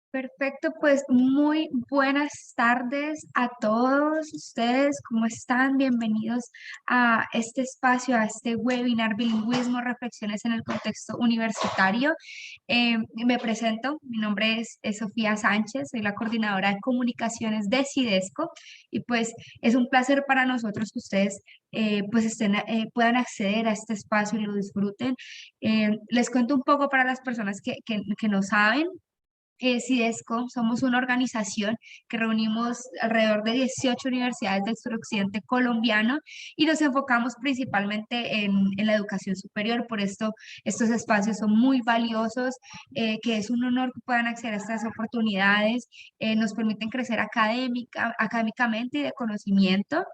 Perfecto, pues muy buenas tardes a todos ustedes. ¿Cómo están? Bienvenidos a este espacio, a este webinar Bilingüismo, Reflexiones en el Contexto Universitario. Me presento, mi nombre es Sofía Sánchez, soy la coordinadora de comunicaciones de Cidesco y pues es un placer para nosotros que ustedes puedan acceder a este espacio y lo disfruten. Les cuento un poco para las personas que no saben. Cidesco, somos una organización que reunimos alrededor de 18 universidades del suroccidente colombiano y nos enfocamos principalmente en la educación superior. Por esto, estos espacios son muy valiosos, que es un honor que puedan acceder a estas oportunidades, nos permiten crecer académicamente y de conocimiento.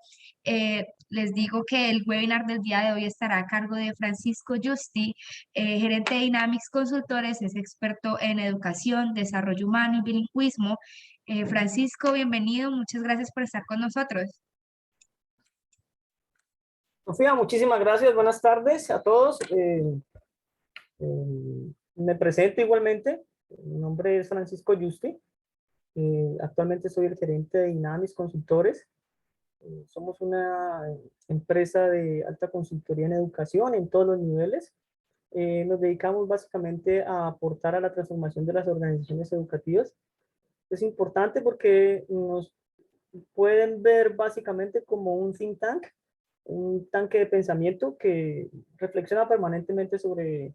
Les digo que el webinar del día de hoy estará a cargo de Francisco Justi, gerente de Dynamics Consultores, es experto en educación, desarrollo humano y bilingüismo. Francisco, bienvenido, muchas gracias por estar con nosotros. Sofía, muchísimas gracias. Buenas tardes a todos. Me presento igualmente. Mi nombre es Francisco Yusti. Actualmente soy el gerente de Dynamics Consultores. Somos una empresa de alta consultoría en educación en todos los niveles. Nos dedicamos básicamente a aportar a la transformación de las organizaciones educativas. Es importante porque nos pueden ver básicamente como un think tank, un tanque de pensamiento que reflexiona permanentemente sobre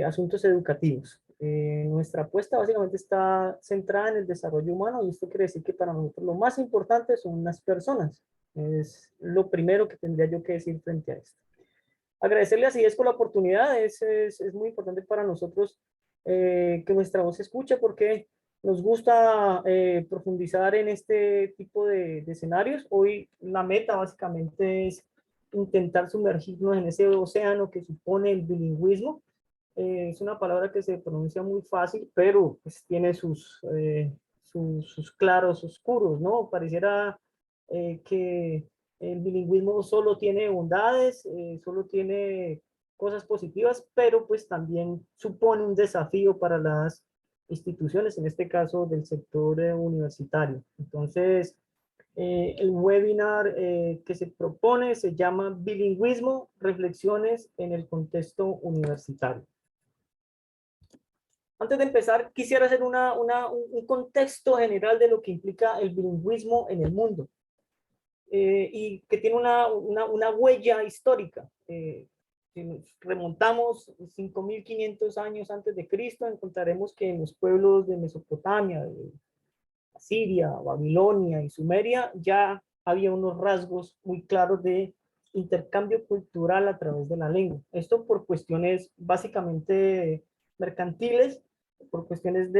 asuntos educativos. Nuestra apuesta básicamente está centrada en el desarrollo humano y esto quiere decir que para nosotros lo más importante son las personas. Es lo primero que tendría yo que decir frente a esto. Agradecerle a CIES por la oportunidad, es muy importante para nosotros que nuestra voz se escuche porque nos gusta profundizar en este tipo de escenarios. Hoy la meta básicamente es intentar sumergirnos en ese océano que supone el bilingüismo. Es una palabra que se pronuncia muy fácil, pero pues tiene sus claros oscuros, ¿no? Pareciera que el bilingüismo solo tiene bondades, solo tiene cosas positivas, pero pues también supone un desafío para las instituciones, en este caso del sector universitario. Entonces, el webinar que se propone se llama Bilingüismo, Reflexiones en el Contexto Universitario. Antes de empezar, quisiera hacer un contexto general de lo que implica el bilingüismo en el mundo y que tiene una huella histórica. Si nos remontamos 5.500 años antes de Cristo, encontraremos que en los pueblos de Mesopotamia, de Asiria, Babilonia y Sumeria, ya había unos rasgos muy claros de intercambio cultural a través de la lengua. Esto por cuestiones básicamente mercantiles, por cuestiones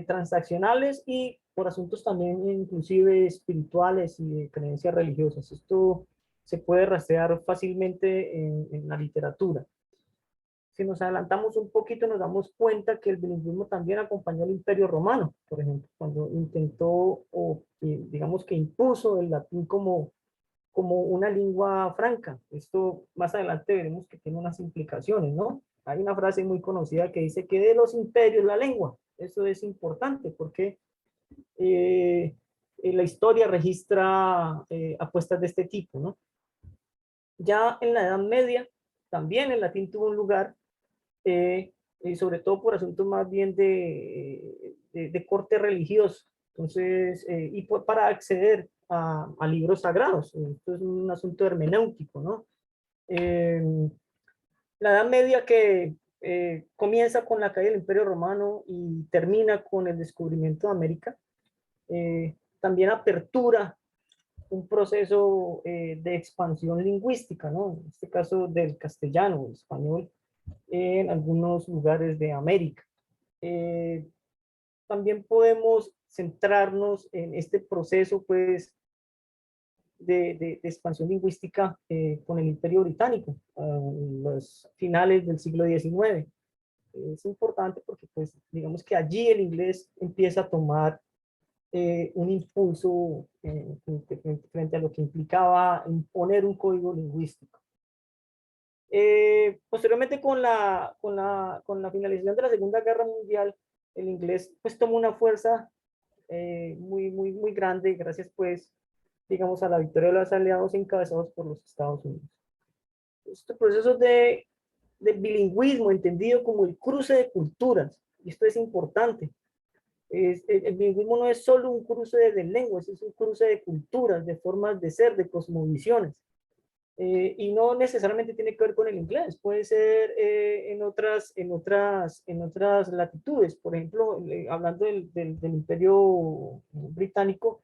transaccionales y por asuntos también inclusive espirituales y de creencias religiosas. Esto se puede rastrear fácilmente en la literatura. Si nos adelantamos un poquito, nos damos cuenta que el bilingüismo también acompañó al Imperio Romano, por ejemplo, cuando intentó o digamos que impuso el latín como una lengua franca. Esto más adelante veremos que tiene unas implicaciones, ¿no? Hay una frase muy conocida que dice que de los imperios la lengua. Eso es importante porque la historia registra apuestas de este tipo, ¿no? Ya en la Edad Media, también el latín tuvo un lugar, y sobre todo por asuntos más bien de corte religioso. Entonces, para acceder a libros sagrados. Esto es un asunto hermenéutico, ¿no? La Edad Media que comienza con la caída del Imperio Romano y termina con el descubrimiento de América, también apertura un proceso de expansión lingüística, ¿no? En este caso del castellano, el español, en algunos lugares de América. También podemos centrarnos en este proceso, pues, de expansión lingüística con el Imperio Británico, en los finales del siglo XIX. Es importante porque, pues, digamos que allí el inglés empieza a tomar un impulso frente a lo que implicaba imponer un código lingüístico. Posteriormente, con la finalización de la Segunda Guerra Mundial, el inglés pues tomó una fuerza muy grande gracias pues, digamos, a la victoria de los aliados encabezados por los Estados Unidos. Estos procesos de bilingüismo entendido como el cruce de culturas, y esto es importante. El bilingüismo no es solo un cruce de lenguas, es un cruce de culturas, de formas de ser, de cosmovisiones. Y no necesariamente tiene que ver con el inglés, puede ser en otras latitudes. Por ejemplo, hablando del Imperio Británico,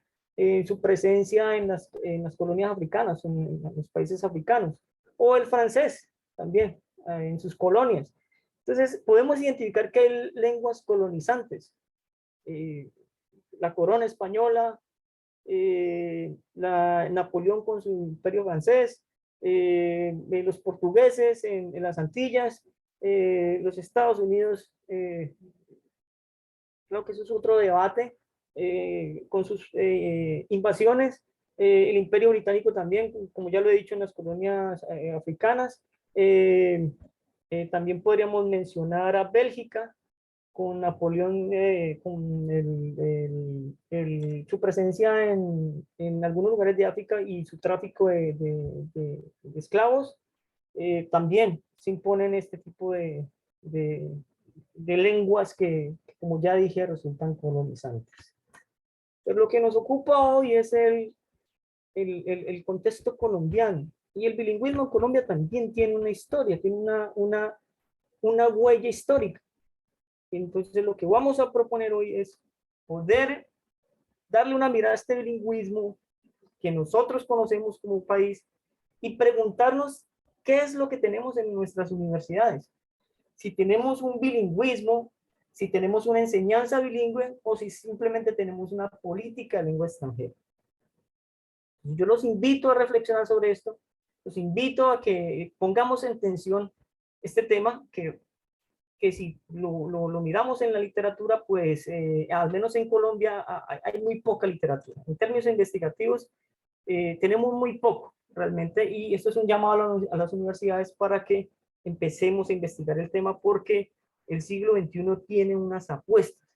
su presencia en las colonias africanas, en los países africanos, o el francés también, en sus colonias. Entonces, podemos identificar que hay lenguas colonizantes. La corona española, Napoleón con su imperio francés, los portugueses en las Antillas, los Estados Unidos, creo que eso es otro debate, con sus invasiones, el imperio británico también, como ya lo he dicho, en las colonias africanas. También podríamos mencionar a Bélgica, con Napoleón, con su presencia en algunos lugares de África y su tráfico de esclavos, también se imponen este tipo de lenguas que, como ya dije, resultan colonizantes. Pero lo que nos ocupa hoy es el contexto colombiano. Y el bilingüismo en Colombia también tiene una historia, tiene una huella histórica. Entonces, lo que vamos a proponer hoy es poder darle una mirada a este bilingüismo que nosotros conocemos como país y preguntarnos qué es lo que tenemos en nuestras universidades. Si tenemos un bilingüismo, si tenemos una enseñanza bilingüe o si simplemente tenemos una política de lengua extranjera. Yo los invito a reflexionar sobre esto, los invito a que pongamos en tensión este tema que si lo miramos en la literatura, pues al menos en Colombia hay muy poca literatura. En términos investigativos, tenemos muy poco realmente, y esto es un llamado a las universidades para que empecemos a investigar el tema, porque el siglo XXI tiene unas apuestas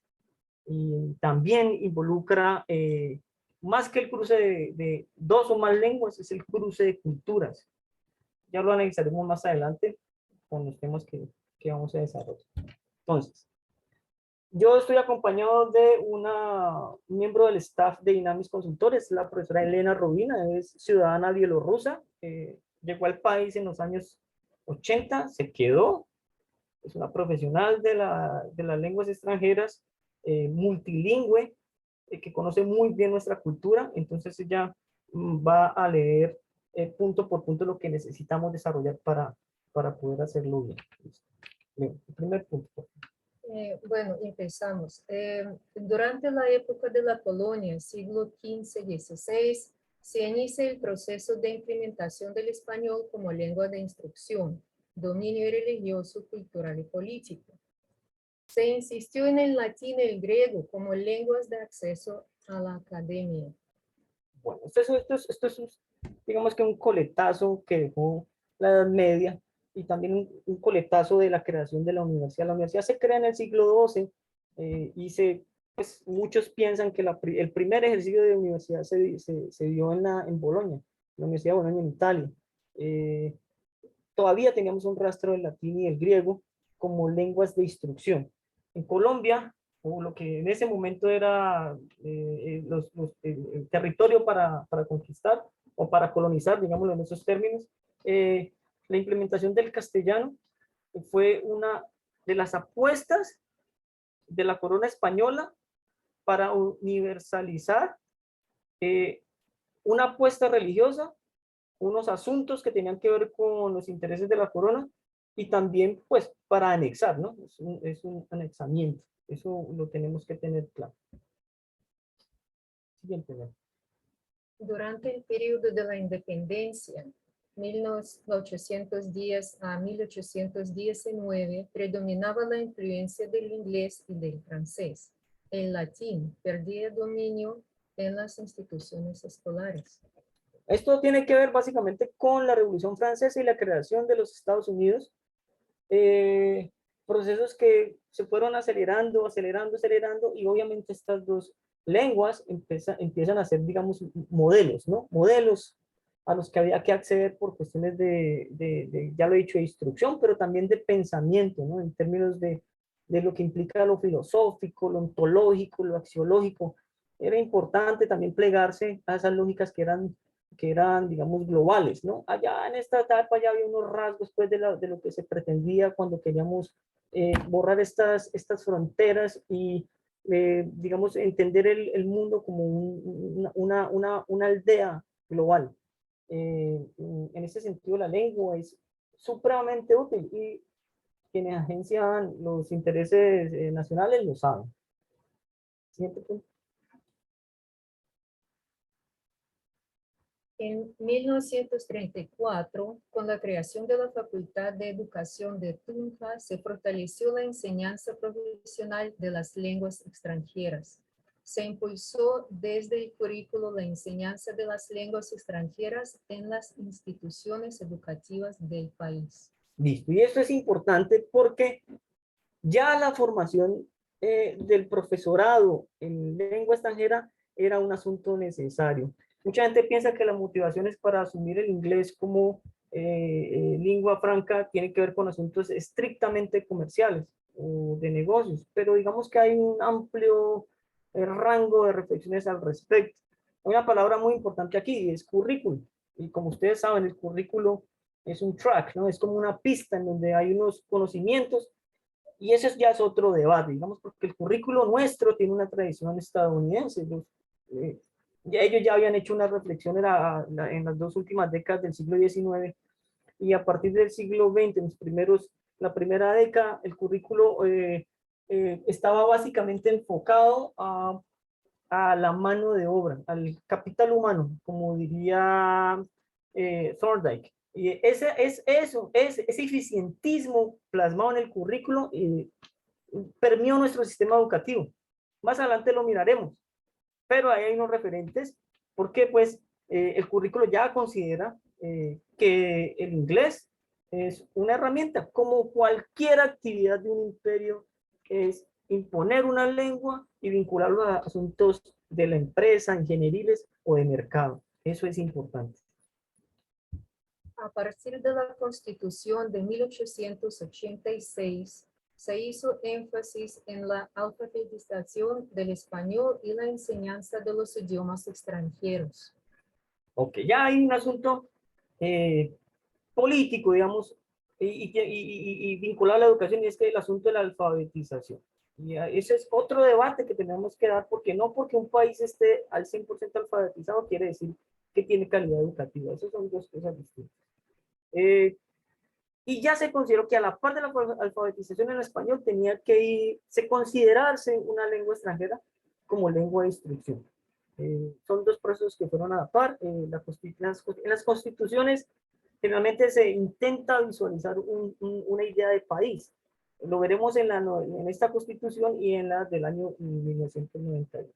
y también involucra, más que el cruce de dos o más lenguas, es el cruce de culturas. Ya lo analizaremos más adelante con los temas que vamos a desarrollar. Entonces, yo estoy acompañado de un miembro del staff de Inamis Consultores, la profesora Elena Robina, es ciudadana bielorrusa, llegó al país en los años 80, se quedó, es una profesional de las lenguas extranjeras, multilingüe, que conoce muy bien nuestra cultura, entonces ella va a leer punto por punto lo que necesitamos desarrollar para poder hacerlo bien. Bien, el primer punto. Bueno, empezamos. Durante la época de la colonia, siglo XV-XVI, se inicia el proceso de implementación del español como lengua de instrucción, dominio religioso, cultural y político. Se insistió en el latín y el griego como lenguas de acceso a la academia. Bueno, esto es digamos que un coletazo que dejó la Edad Media, y también un coletazo de la creación de la universidad. La universidad se crea en el siglo XII, y pues, muchos piensan que el primer ejercicio de universidad se dio en Bolonia, la Universidad de Bolonia en Italia. Todavía teníamos un rastro del latín y el griego como lenguas de instrucción. En Colombia, o lo que en ese momento era el territorio para conquistar o para colonizar, digámoslo en esos términos, la implementación del castellano fue una de las apuestas de la corona española para universalizar una apuesta religiosa, unos asuntos que tenían que ver con los intereses de la corona, y también pues para anexar, ¿no? Es un anexamiento, eso lo tenemos que tener claro. Siguiente, ¿no? Durante el periodo de la independencia, 1810 a 1819, predominaba la influencia del inglés y del francés. El latín perdía dominio en las instituciones escolares. Esto tiene que ver básicamente con la Revolución Francesa y la creación de los Estados Unidos, procesos que se fueron acelerando, y obviamente estas dos lenguas empiezan a ser, digamos, modelos, ¿no? Modelos a los que había que acceder por cuestiones ya lo he dicho, de instrucción, pero también de pensamiento, ¿no? En términos de lo que implica lo filosófico, lo ontológico, lo axiológico. Era importante también plegarse a esas lógicas que eran, digamos, globales, ¿no? Allá en esta etapa ya había unos rasgos, pues, de lo que se pretendía cuando queríamos borrar estas fronteras y, digamos, entender el mundo como una aldea global. En ese sentido, la lengua es supremamente útil y quienes agencian los intereses nacionales lo saben. Siguiente punto. En 1934, con la creación de la Facultad de Educación de Tunja, se fortaleció la enseñanza profesional de las lenguas extranjeras. Se impulsó desde el currículo la enseñanza de las lenguas extranjeras en las instituciones educativas del país. Listo, y esto es importante porque ya la formación del profesorado en lengua extranjera era un asunto necesario. Mucha gente piensa que las motivaciones para asumir el inglés como lengua franca tiene que ver con asuntos estrictamente comerciales o de negocios, pero digamos que hay un amplio rango de reflexiones al respecto. Hay una palabra muy importante aquí, es currículum, y como ustedes saben, el currículo es un track, ¿no? Es como una pista en donde hay unos conocimientos y ese ya es otro debate, digamos, porque el currículo nuestro tiene una tradición estadounidense. Ellos ya habían hecho una reflexión en las dos últimas décadas del siglo XIX y a partir del siglo XX, la primera década, el currículo estaba básicamente enfocado a la mano de obra, al capital humano, como diría Thorndike. Y ese eficientismo plasmado en el currículo permeó nuestro sistema educativo. Más adelante lo miraremos, pero ahí hay unos referentes, porque pues el currículo ya considera que el inglés es una herramienta, como cualquier actividad de un imperio, es imponer una lengua y vincularlo a asuntos de la empresa, ingenieriles o de mercado. Eso es importante. A partir de la Constitución de 1886, se hizo énfasis en la alfabetización del español y la enseñanza de los idiomas extranjeros. Ok, ya hay un asunto político, digamos, y vinculado a la educación, y es que el asunto de la alfabetización. Y ese es otro debate que tenemos que dar, porque no porque un país esté al 100% alfabetizado quiere decir que tiene calidad educativa. Esas son dos cosas distintas. Y ya se consideró que a la par de la alfabetización en español tenía que considerarse una lengua extranjera como lengua de instrucción. Son dos procesos que fueron a la par. En las constituciones generalmente se intenta visualizar una idea de país. Lo veremos en esta constitución y en la del año 1991.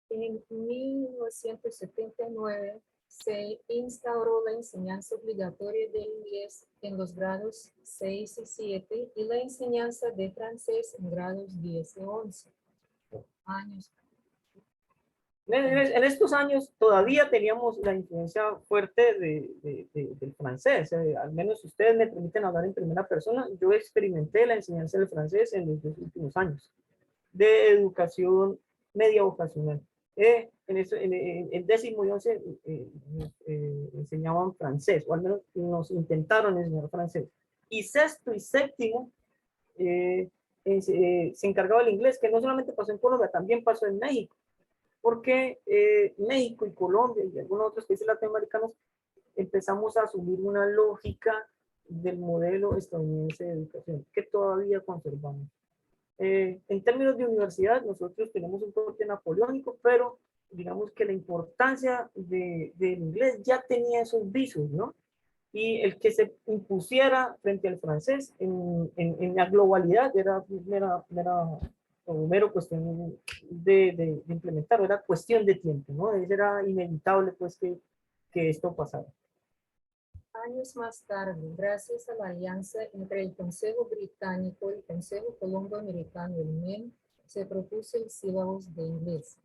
En 1979 se instauró la enseñanza obligatoria del inglés en los grados 6 y 7 y la enseñanza de francés en grados 10 y 11 años. En estos años todavía teníamos la influencia fuerte del francés. Al menos si ustedes me permiten hablar en primera persona, yo experimenté la enseñanza del francés en los dos últimos años de educación media vocacional. En décimo y 11 enseñaban francés, o al menos nos intentaron enseñar francés. Y sexto y séptimo se encargaba el inglés, que no solamente pasó en Colombia, también pasó en México, porque México y Colombia y algunos otros países latinoamericanos empezamos a asumir una lógica del modelo estadounidense de educación, que todavía conservamos. En términos de universidad, nosotros tenemos un corte napoleónico, pero digamos que la importancia del inglés ya tenía esos visos, ¿no? Y el que se impusiera frente al francés en la globalidad era mero cuestión de implementar, era cuestión de tiempo, ¿no? Era inevitable pues que esto pasara. Años más tarde, gracias a la alianza entre el Consejo Británico y el Consejo Colombo-Americano, el MEN, se propuso el sílabus de inglés.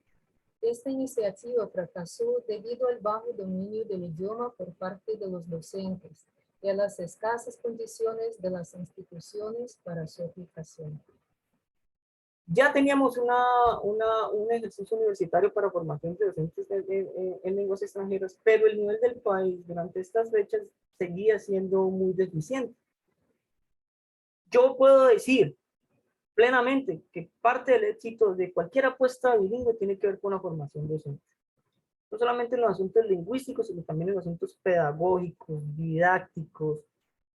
Esta iniciativa fracasó debido al bajo dominio del idioma por parte de los docentes y a las escasas condiciones de las instituciones para su aplicación. Ya teníamos un ejercicio universitario para formación de docentes en lenguas extranjeras, pero el nivel del país durante estas fechas seguía siendo muy deficiente. Yo puedo decir plenamente que parte del éxito de cualquier apuesta bilingüe tiene que ver con la formación docente. No solamente en los asuntos lingüísticos, sino también en los asuntos pedagógicos, didácticos,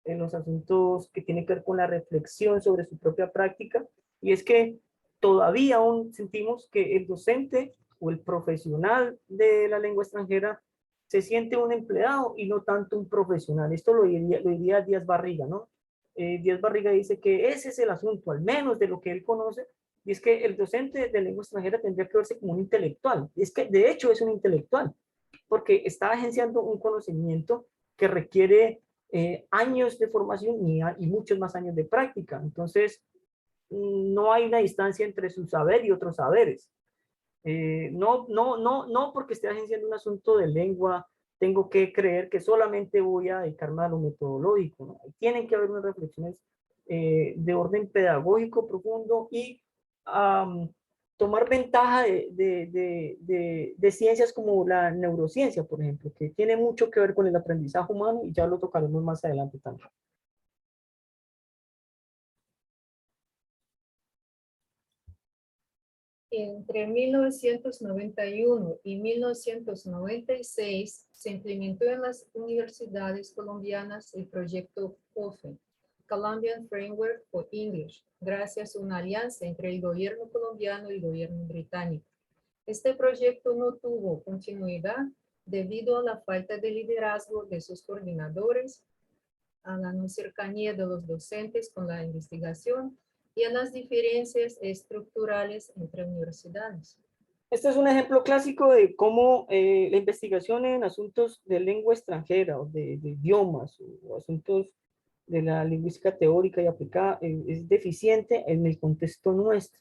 en los asuntos que tienen que ver con la reflexión sobre su propia práctica. Y es que todavía aún sentimos que el docente o el profesional de la lengua extranjera se siente un empleado y no tanto un profesional. Esto lo diría Díaz Barriga, ¿no? Díaz Barriga dice que ese es el asunto, al menos de lo que él conoce, y es que el docente de lengua extranjera tendría que verse como un intelectual. Es que de hecho es un intelectual, porque está agenciando un conocimiento que requiere años de formación y muchos más años de práctica. Entonces, no hay una distancia entre su saber y otros saberes. No porque esté agenciando un asunto de lengua, tengo que creer que solamente voy a dedicarme a lo metodológico, ¿no? Tienen que haber unas reflexiones de orden pedagógico profundo y tomar ventaja de ciencias como la neurociencia, por ejemplo, que tiene mucho que ver con el aprendizaje humano y ya lo tocaremos más adelante también. Entre 1991 y 1996 se implementó en las universidades colombianas el proyecto COFE, Colombian Framework for English, gracias a una alianza entre el gobierno colombiano y el gobierno británico. Este proyecto no tuvo continuidad debido a la falta de liderazgo de sus coordinadores, a la no cercanía de los docentes con la investigación y a las diferencias estructurales entre universidades. Este es un ejemplo clásico de cómo la investigación en asuntos de lengua extranjera o de idiomas o asuntos de la lingüística teórica y aplicada es deficiente en el contexto nuestro.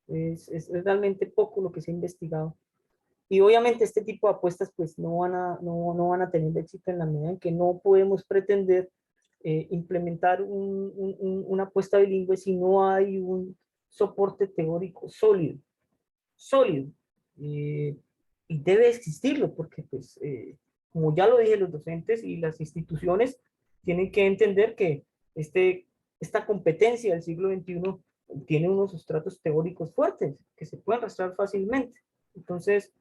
Es realmente poco lo que se ha investigado. Y obviamente este tipo de apuestas pues no van a tener éxito en la medida en que no podemos pretender implementar una apuesta bilingüe si no hay un soporte teórico sólido. Y debe existirlo porque pues como ya lo dije, los docentes y las instituciones tienen que entender que esta competencia del siglo XXI tiene unos sustratos teóricos fuertes que se pueden arrastrar fácilmente. Entonces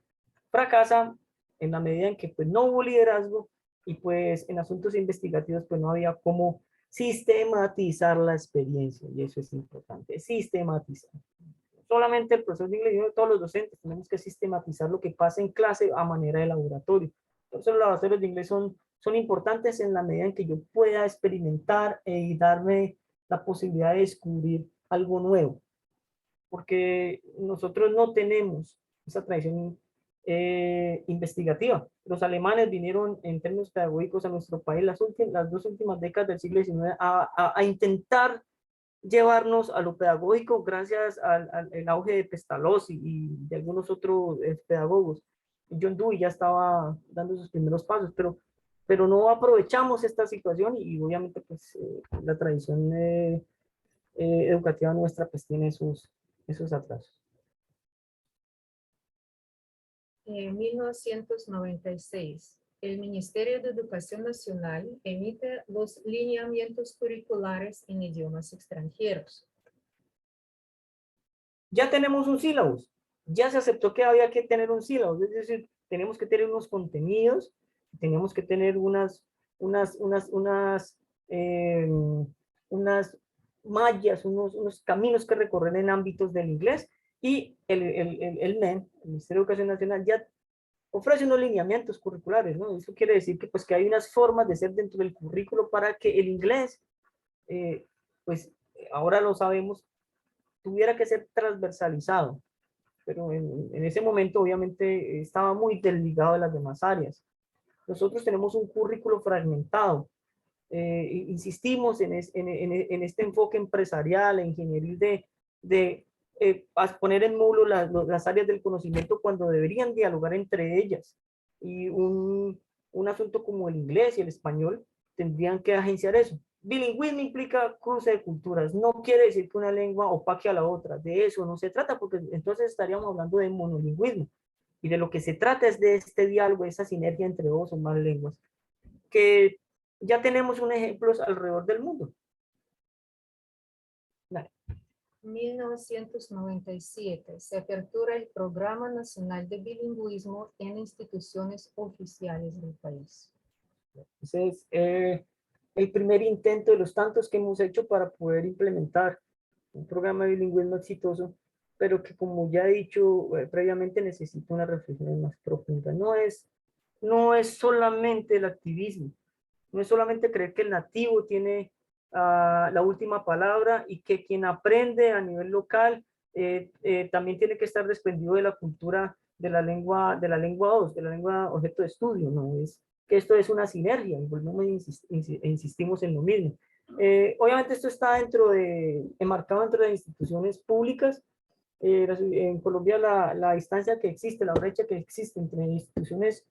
fracasa en la medida en que pues no hubo liderazgo y pues en asuntos investigativos pues no había cómo sistematizar la experiencia, y eso es importante, sistematizar. Solamente el profesor de inglés, sino todos los docentes tenemos que sistematizar lo que pasa en clase a manera de laboratorio. Entonces los laboratorios de inglés son importantes en la medida en que yo pueda experimentar y darme la posibilidad de descubrir algo nuevo, porque nosotros no tenemos esa tradición investigativa. Los alemanes vinieron en términos pedagógicos a nuestro país las dos últimas décadas del siglo XIX a intentar llevarnos a lo pedagógico gracias al auge de Pestalozzi y de algunos otros pedagogos. John Dewey ya estaba dando sus primeros pasos, pero no aprovechamos esta situación y obviamente pues la tradición educativa nuestra pues tiene esos atrasos. En 1996, el Ministerio de Educación Nacional emite los lineamientos curriculares en idiomas extranjeros. Ya tenemos un sílabus, ya se aceptó que había que tener un sílabus, es decir, tenemos que tener unos contenidos, tenemos que tener unas mallas, unos caminos que recorrer en ámbitos del inglés, y el MEN, el Ministerio de Educación Nacional, ya ofrece unos lineamientos curriculares, ¿no? Eso quiere decir que, pues, que hay unas formas de ser dentro del currículo para que el inglés, pues ahora lo sabemos, tuviera que ser transversalizado, pero en ese momento obviamente estaba muy desligado de las demás áreas. Nosotros tenemos un currículo fragmentado, insistimos en este enfoque empresarial, ingenieril de poner en módulo las áreas del conocimiento cuando deberían dialogar entre ellas. Y un asunto como el inglés y el español tendrían que agenciar eso. Bilingüismo implica cruce de culturas, no quiere decir que una lengua opaque a la otra, de eso no se trata, porque entonces estaríamos hablando de monolingüismo, y de lo que se trata es de este diálogo, esa sinergia entre dos o más lenguas, que ya tenemos un ejemplos alrededor del mundo. Dale. 1997 se apertura el Programa Nacional de Bilingüismo en instituciones oficiales del país. Ese es el primer intento de los tantos que hemos hecho para poder implementar un programa de bilingüismo exitoso, pero que, como ya he dicho previamente, necesita una reflexión más profunda. No es solamente el activismo, no es solamente creer que el nativo tiene la última palabra y que quien aprende a nivel local también tiene que estar desprendido de la cultura de la lengua 2, de la lengua objeto de estudio, no es que esto es una sinergia, y volvemos insistimos en lo mismo. Obviamente esto está enmarcado dentro de instituciones públicas. En Colombia la distancia que existe, la brecha que existe entre instituciones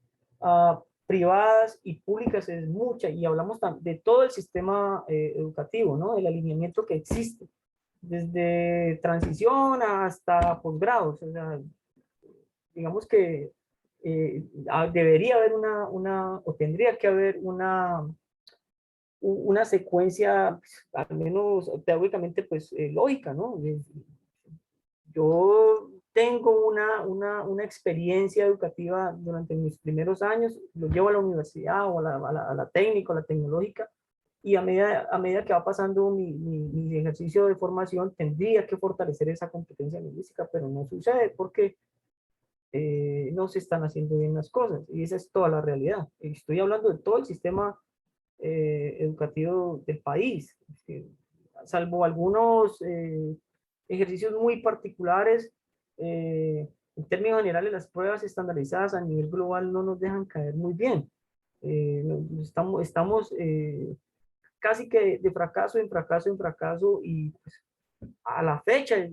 privadas y públicas es mucha, y hablamos de todo el sistema educativo, ¿no? El alineamiento que existe, desde transición hasta posgrados. O sea, digamos que debería haber o tendría que haber una secuencia, al menos teóricamente, pues lógica, ¿no? Yo tengo una experiencia educativa durante mis primeros años, lo llevo a la universidad o a la técnica, a la tecnológica, y a medida que va pasando mi ejercicio de formación, tendría que fortalecer esa competencia lingüística, pero no sucede porque no se están haciendo bien las cosas, y esa es toda la realidad. Estoy hablando de todo el sistema educativo del país, salvo algunos ejercicios muy particulares. En términos generales, las pruebas estandarizadas a nivel global no nos dejan caer muy bien. Estamos casi que de fracaso en fracaso en fracaso, y pues, a la fecha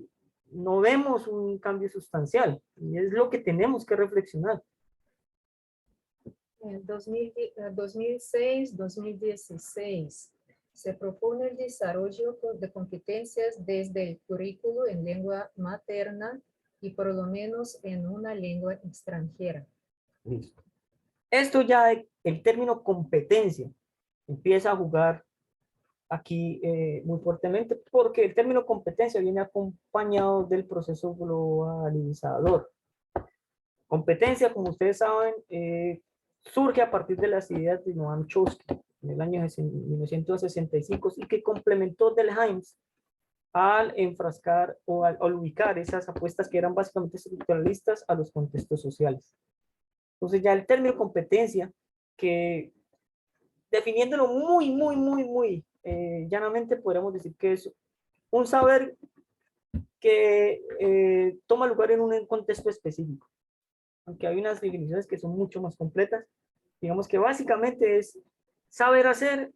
no vemos un cambio sustancial, y es lo que tenemos que reflexionar. En 2006-2016 se propone el desarrollo de competencias desde el currículo en lengua materna y por lo menos en una lengua extranjera. Listo. Esto ya, el término competencia empieza a jugar aquí muy fuertemente, porque el término competencia viene acompañado del proceso globalizador. Competencia, como ustedes saben, surge a partir de las ideas de Noam Chomsky en el año 1965, y que complementó Delhaims al enfrascar o al ubicar esas apuestas que eran básicamente estructuralistas a los contextos sociales. Entonces ya el término competencia, que definiéndolo muy llanamente, podríamos decir que es un saber que toma lugar en un contexto específico, aunque hay unas definiciones que son mucho más completas. Digamos que básicamente es saber hacer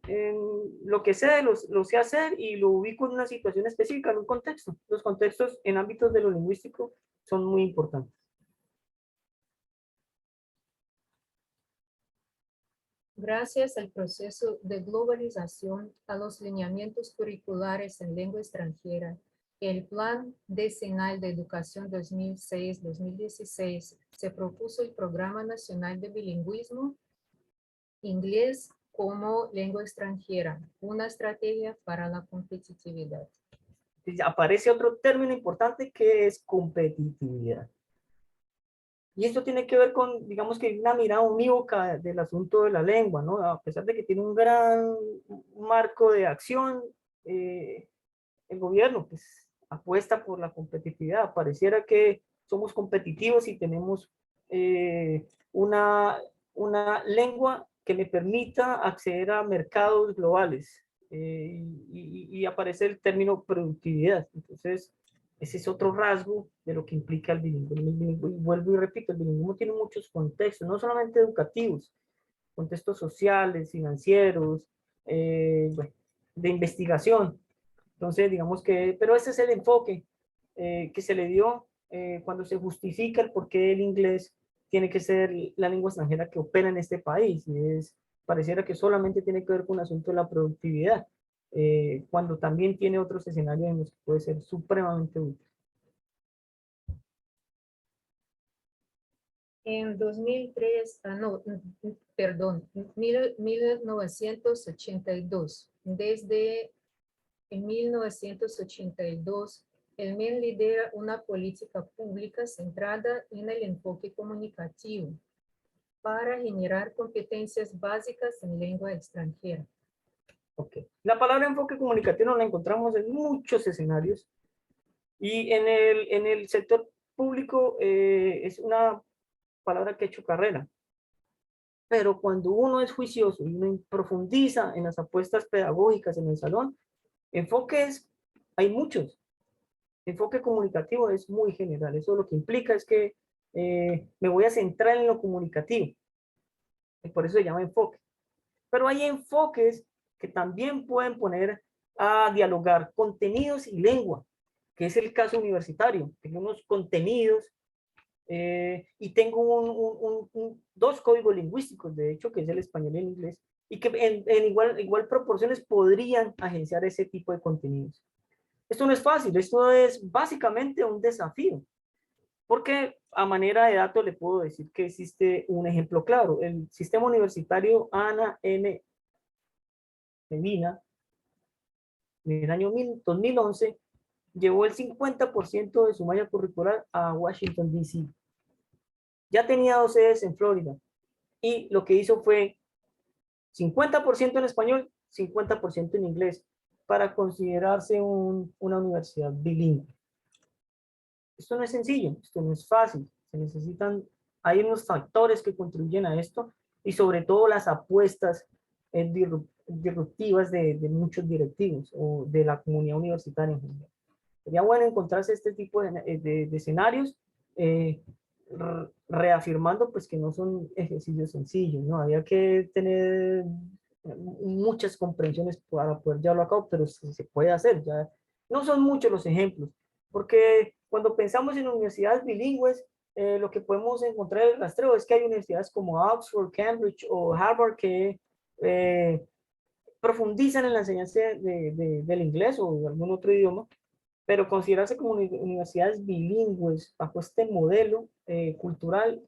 lo que sé, lo sé hacer, y lo ubico en una situación específica, en un contexto. Los contextos en ámbitos de lo lingüístico son muy importantes. Gracias al proceso de globalización, a los lineamientos curriculares en lengua extranjera, el Plan Decenal de Educación 2006-2016, se propuso el Programa Nacional de Bilingüismo, inglés como lengua extranjera, una estrategia para la competitividad. Aparece otro término importante, que es competitividad. Y esto tiene que ver con, digamos, que una mirada unívoca del asunto de la lengua, ¿no? A pesar de que tiene un gran marco de acción, el gobierno pues apuesta por la competitividad. Pareciera que somos competitivos y tenemos una lengua que me permita acceder a mercados globales, y aparece el término productividad. Entonces, ese es otro rasgo de lo que implica el bilingüismo. Y vuelvo y repito, el bilingüismo tiene muchos contextos, no solamente educativos, contextos sociales, financieros, bueno, de investigación. Entonces, digamos que, pero ese es el enfoque que se le dio cuando se justifica el por qué el inglés tiene que ser la lengua extranjera que opera en este país, y pareciera que solamente tiene que ver con el asunto de la productividad, cuando también tiene otros escenarios en los que puede ser supremamente útil. En 2003, perdón, 1982, desde 1982, el MEN lidera una política pública centrada en el enfoque comunicativo para generar competencias básicas en lengua extranjera. Okay. La palabra enfoque comunicativo la encontramos en muchos escenarios, y en el sector público es una palabra que ha hecho carrera. Pero cuando uno es juicioso y uno profundiza en las apuestas pedagógicas en el salón, enfoques hay muchos. Enfoque comunicativo es muy general. Eso lo que implica es que me voy a centrar en lo comunicativo. Y por eso se llama enfoque. Pero hay enfoques que también pueden poner a dialogar contenidos y lengua, que es el caso universitario. Tengo unos contenidos y tengo dos códigos lingüísticos, de hecho, que es el español y el inglés, y que en igual proporciones podrían agenciar ese tipo de contenidos. Esto no es fácil, esto es básicamente un desafío, porque a manera de dato le puedo decir que existe un ejemplo claro. El sistema universitario Ana M. Medina, en el año 2011, llevó el 50% de su malla curricular a Washington, D.C. Ya tenía 2 sedes en Florida, y lo que hizo fue 50% en español, 50% en inglés, para considerarse una universidad bilingüe. Esto no es sencillo, esto no es fácil, hay unos factores que contribuyen a esto, y sobre todo las apuestas disruptivas de muchos directivos o de la comunidad universitaria en general. Sería bueno encontrarse este tipo de escenarios, reafirmando pues que no son ejercicios sencillos, ¿no? Había que tener muchas comprensiones para poder llevarlo a cabo, pero se puede hacer. Ya no son muchos los ejemplos, porque cuando pensamos en universidades bilingües, lo que podemos encontrar en el rastreo es que hay universidades como Oxford, Cambridge o Harvard que profundizan en la enseñanza del inglés o de algún otro idioma, pero considerarse como universidades bilingües bajo este modelo cultural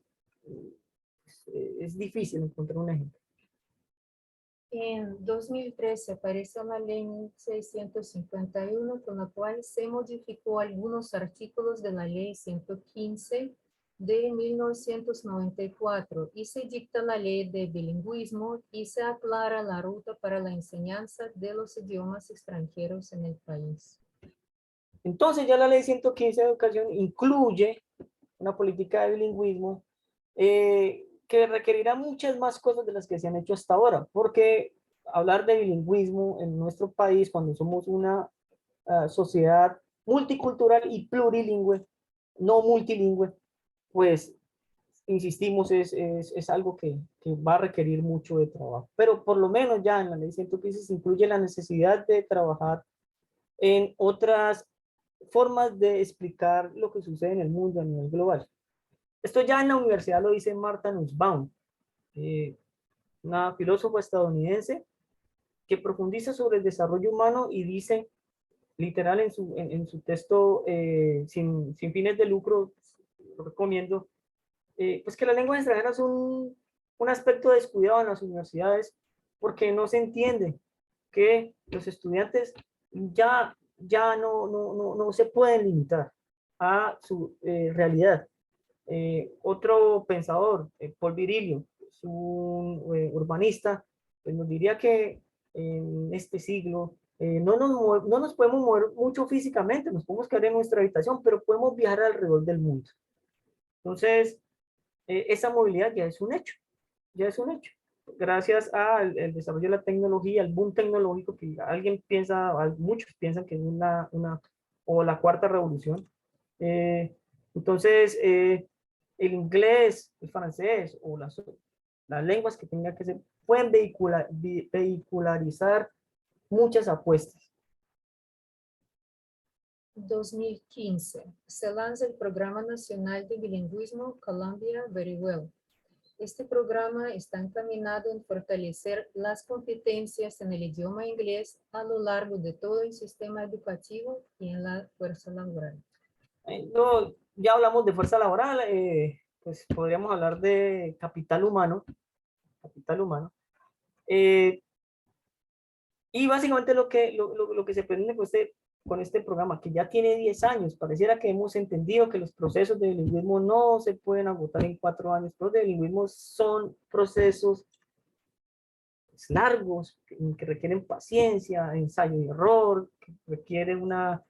es difícil encontrar un ejemplo. En 2013 apareció la ley 651, con la cual se modificó algunos artículos de la ley 115 de 1994 y se dicta la ley de bilingüismo y se aclara la ruta para la enseñanza de los idiomas extranjeros en el país. Entonces ya la ley 115 de educación incluye una política de bilingüismo que requerirá muchas más cosas de las que se han hecho hasta ahora, porque hablar de bilingüismo en nuestro país, cuando somos una sociedad multicultural y plurilingüe, no multilingüe, pues insistimos, es algo que va a requerir mucho de trabajo. Pero por lo menos ya en la ley 115 se incluye la necesidad de trabajar en otras formas de explicar lo que sucede en el mundo a nivel global. Esto ya en la universidad lo dice Martha Nussbaum, una filósofa estadounidense que profundiza sobre el desarrollo humano y dice, literal en su texto, sin fines de lucro, lo recomiendo, pues que la lengua extranjera es un aspecto descuidado en las universidades, porque no se entiende que los estudiantes ya no se pueden limitar a su realidad. Otro pensador, Paul Virilio, es un urbanista, pues nos diría que en este siglo no nos podemos mover mucho físicamente, nos podemos quedar en nuestra habitación, pero podemos viajar alrededor del mundo. Entonces, esa movilidad ya es un hecho, ya es un hecho. Gracias al desarrollo de la tecnología, al boom tecnológico que alguien piensa, muchos piensan que es o la cuarta revolución. Entonces, el inglés, el francés o las lenguas que tengan que ser pueden vehicularizar muchas apuestas. 2015, se lanza el Programa Nacional de Bilingüismo Colombia Very Well. Este programa está encaminado en fortalecer las competencias en el idioma inglés a lo largo de todo el sistema educativo y en la fuerza laboral. Ya hablamos de fuerza laboral, pues podríamos hablar de capital humano. Y básicamente lo que se pretende con este programa, que ya tiene 10 años, pareciera que hemos entendido que los procesos de bilingüismo no se pueden agotar en 4 años. Los de bilingüismo son procesos largos, que requieren paciencia, ensayo y error, que requieren una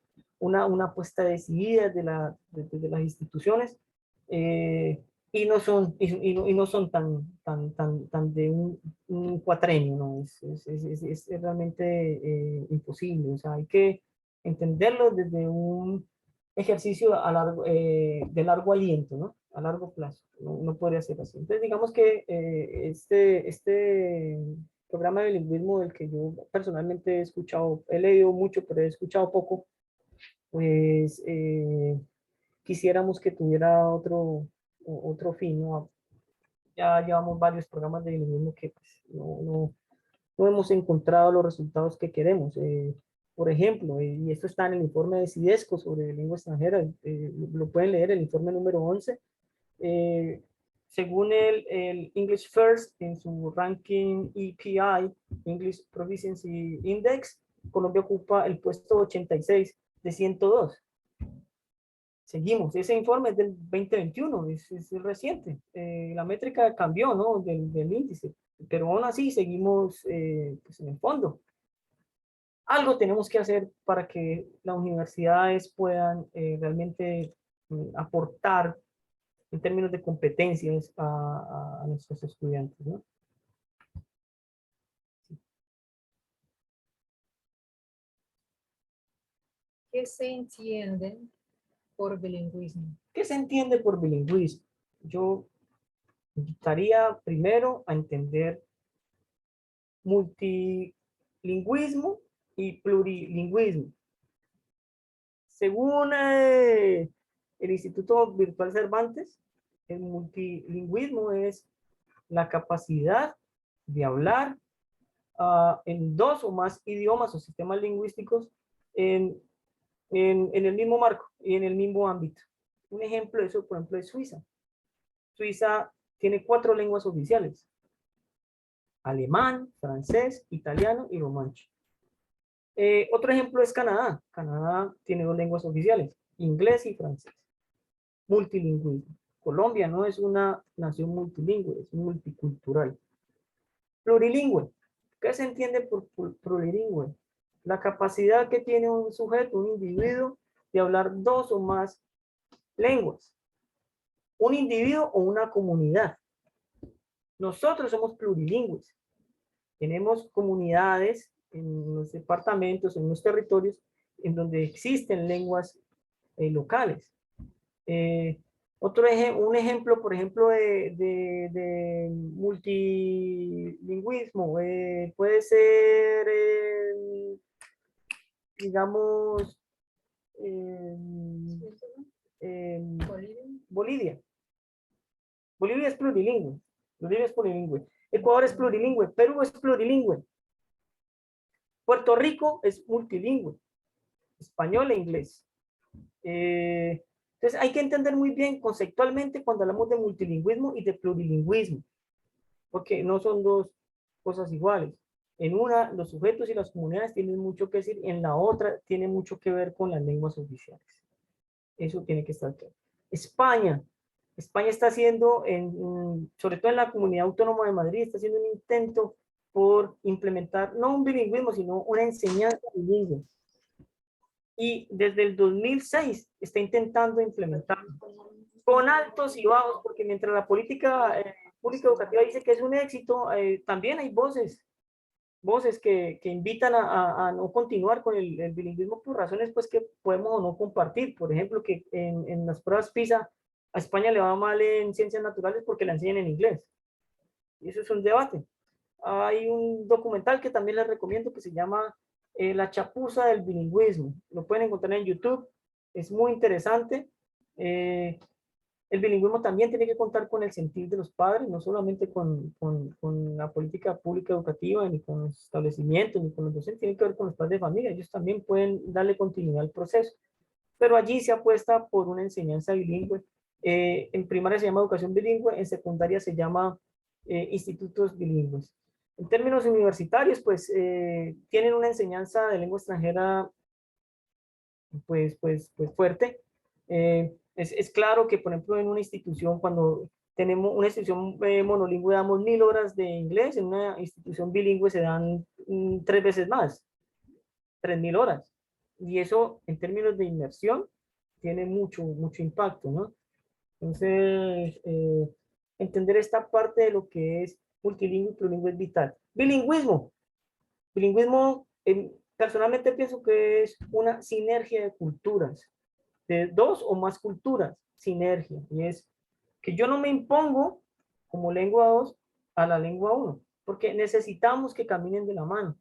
apuesta decidida de las instituciones, y no son tan de un cuatrenio, ¿no? Es realmente imposible. O sea, hay que entenderlo desde un ejercicio de largo aliento, ¿no? A largo plazo. No podría ser así. Entonces, digamos que este programa de bilingüismo del que yo personalmente he escuchado, he leído mucho, pero he escuchado poco, pues quisiéramos que tuviera otro fin, ¿no? Ya llevamos varios programas de bilingüismo que pues, no hemos encontrado los resultados que queremos. Por ejemplo, y esto está en el informe de CIDESCO sobre lengua extranjera, lo pueden leer, el informe número 11. Según el English First, en su ranking EPI, English Proficiency Index, Colombia ocupa el puesto 86 de 102. Seguimos, ese informe es del 2021, es reciente. La métrica cambió, ¿no? Del índice, pero aún así seguimos pues en el fondo. Algo tenemos que hacer para que las universidades puedan realmente aportar en términos de competencias a nuestros estudiantes, ¿no? ¿Qué se entiende por bilingüismo? ¿Qué se entiende por bilingüismo? Yo invitaría primero a entender multilingüismo y plurilingüismo. Según el Instituto Virtual Cervantes, el multilingüismo es la capacidad de hablar en 2 o más idiomas o sistemas lingüísticos en el mismo marco y en el mismo ámbito. Un ejemplo de eso, por ejemplo, es Suiza. Suiza tiene 4 lenguas oficiales: alemán, francés, italiano y romanche. Otro ejemplo es Canadá. Canadá tiene 2 lenguas oficiales, inglés y francés. Multilingüismo. Colombia no es una nación multilingüe, es multicultural. Plurilingüe. ¿Qué se entiende por plurilingüe? La capacidad que tiene un sujeto, un individuo, de hablar 2 o más lenguas. Un individuo o una comunidad. Nosotros somos plurilingües. Tenemos comunidades en los departamentos, en los territorios, en donde existen lenguas locales. Un ejemplo, por ejemplo, de multilingüismo puede ser, digamos, Bolivia. Bolivia es plurilingüe. Bolivia es plurilingüe. Ecuador es plurilingüe. Perú es plurilingüe. Puerto Rico es multilingüe. Español e inglés. Entonces hay que entender muy bien conceptualmente cuando hablamos de multilingüismo y de plurilingüismo, porque no son 2 cosas iguales. En una, los sujetos y las comunidades tienen mucho que decir, en la otra tiene mucho que ver con las lenguas oficiales. Eso tiene que estar claro. España está haciendo, sobre todo en la Comunidad Autónoma de Madrid, está haciendo un intento por implementar, no un bilingüismo, sino una enseñanza bilingüe. Y desde el 2006 está intentando implementar con altos y bajos, porque mientras la política pública educativa dice que es un éxito, también hay voces que invitan a no continuar con el bilingüismo por razones pues que podemos o no compartir. Por ejemplo, que en las pruebas PISA a España le va mal en ciencias naturales porque la enseñan en inglés. Y eso es un debate. hay un documental que también les recomiendo que se llama La chapuza del bilingüismo. Lo pueden encontrar en YouTube. Es muy interesante. El bilingüismo también tiene que contar con el sentir de los padres, no solamente con la política pública educativa, ni con los establecimientos, ni con los docentes, tiene que ver con los padres de familia. Ellos también pueden darle continuidad al proceso. Pero allí se apuesta por una enseñanza bilingüe. En primaria se llama educación bilingüe, en secundaria se llama institutos bilingües. En términos universitarios, pues tienen una enseñanza de lengua extranjera pues fuerte. Es claro que, por ejemplo, en una institución, cuando tenemos una institución monolingüe, damos 1000 horas de inglés, en una institución bilingüe se dan 3 veces más, 3000 horas. Y eso, en términos de inmersión, tiene mucho impacto, ¿no? Entonces, entender esta parte de lo que es multilingüe y plurilingüe es vital. Bilingüismo. Bilingüismo, personalmente pienso que es una sinergia de culturas, de 2 o más culturas, sinergia. Y es que yo no me impongo como lengua 2 a la lengua 1, porque necesitamos que caminen de la mano.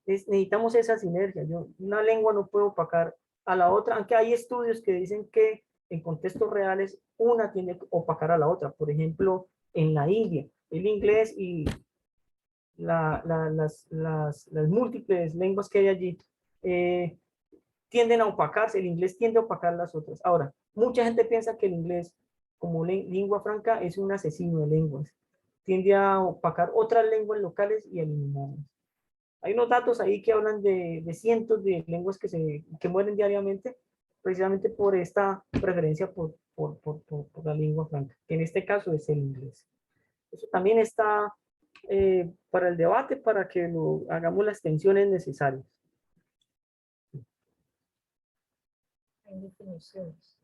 Necesitamos esa sinergia. Una lengua no puede opacar a la otra, aunque hay estudios que dicen que en contextos reales una tiene que opacar a la otra. Por ejemplo, en la India, el inglés y las múltiples lenguas que hay allí tienden a opacarse, el inglés tiende a opacar las otras. Ahora, mucha gente piensa que el inglés como lengua franca es un asesino de lenguas, tiende a opacar otras lenguas locales y eliminarlas. Hay unos datos ahí que hablan de cientos de lenguas que mueren diariamente, precisamente por esta preferencia por la lengua franca, que en este caso es el inglés. Eso también está para el debate, para que hagamos las tensiones necesarias. En definiciones.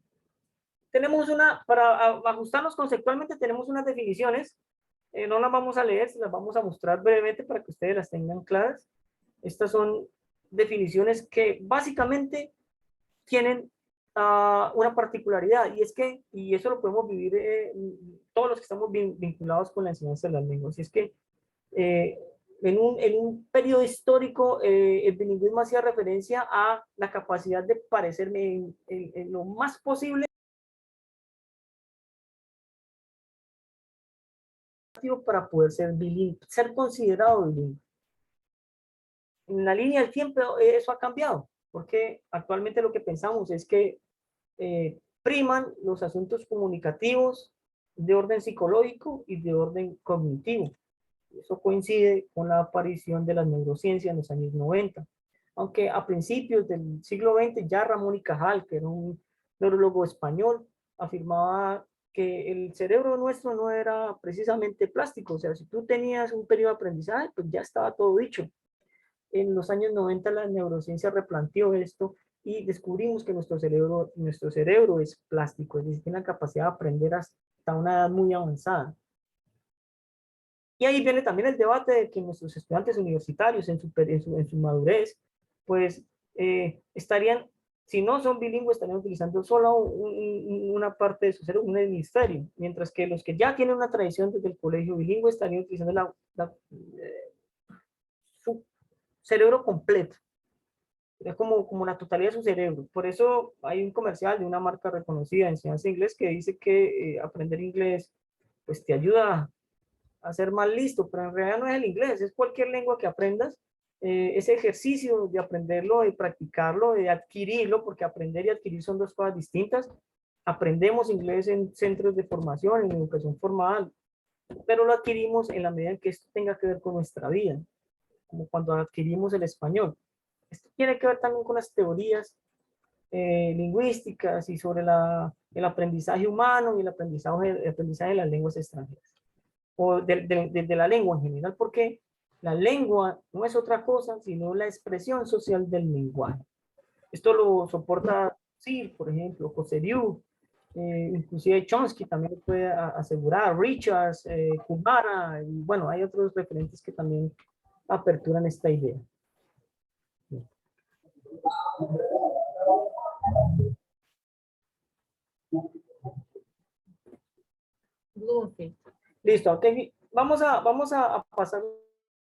Tenemos para ajustarnos conceptualmente, tenemos unas definiciones. No las vamos a leer, se las vamos a mostrar brevemente para que ustedes las tengan claras. Estas son definiciones que básicamente tienen una particularidad, y es que, y eso lo podemos vivir todos los que estamos vinculados con la enseñanza de las lenguas, y es que en un periodo histórico el bilingüismo hacía referencia a la capacidad de parecerme en lo más posible para poder ser bilingüe, ser considerado bilingüe. En la línea del tiempo eso ha cambiado, porque actualmente lo que pensamos es que priman los asuntos comunicativos de orden psicológico y de orden cognitivo. Eso coincide con la aparición de las neurociencias en los años 90. Aunque a principios del siglo XX ya Ramón y Cajal, que era un neurólogo español, afirmaba que el cerebro nuestro no era precisamente plástico. O sea, si tú tenías un periodo de aprendizaje, pues ya estaba todo dicho. En los años 90 la neurociencia replanteó esto y descubrimos que nuestro cerebro es plástico, es decir, tiene la capacidad de aprender hasta una edad muy avanzada. Y ahí viene también el debate de que nuestros estudiantes universitarios en su madurez, pues estarían, si no son bilingües, estarían utilizando solo una parte de su cerebro, un hemisferio, mientras que los que ya tienen una tradición desde el colegio bilingüe estarían utilizando su cerebro completo. Es como la totalidad de su cerebro. Por eso hay un comercial de una marca reconocida de enseñanza de inglés que dice que aprender inglés pues te ayuda a ser más listo, pero en realidad no es el inglés, es cualquier lengua que aprendas, ese ejercicio de aprenderlo, de practicarlo, de adquirirlo, porque aprender y adquirir son dos cosas distintas. Aprendemos inglés en centros de formación, en educación formal, pero lo adquirimos en la medida en que esto tenga que ver con nuestra vida, como cuando adquirimos el español. Esto tiene que ver también con las teorías lingüísticas y sobre el aprendizaje humano y el aprendizaje de las lenguas extranjeras, o de la lengua en general, porque la lengua no es otra cosa sino la expresión social del lenguaje. Esto lo soporta Sir, por ejemplo, Cosseriu, inclusive Chomsky también lo puede asegurar, Richards, Kumara, y bueno, hay otros referentes que también aperturan esta idea. Bloomfield. Listo, aquí vamos a pasar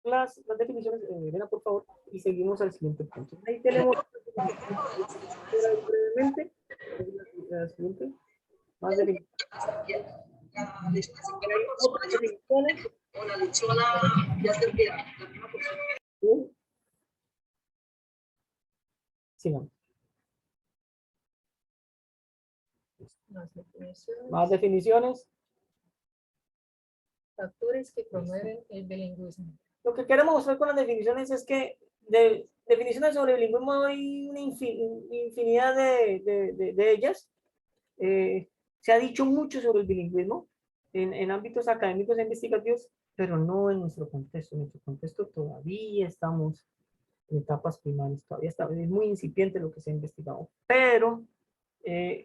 las definiciones, Elena, por favor, y seguimos al siguiente punto. Ahí tenemos brevemente la siguiente, más definiciones. Sí, no. Más definiciones. Factores que promueven el bilingüismo. Lo que queremos mostrar con las definiciones es que de definiciones sobre bilingüismo hay una infinidad de ellas. Se ha dicho mucho sobre el bilingüismo en ámbitos académicos e investigativos, pero no en nuestro contexto. En nuestro contexto todavía estamos en etapas primarias, todavía es muy incipiente lo que se ha investigado, pero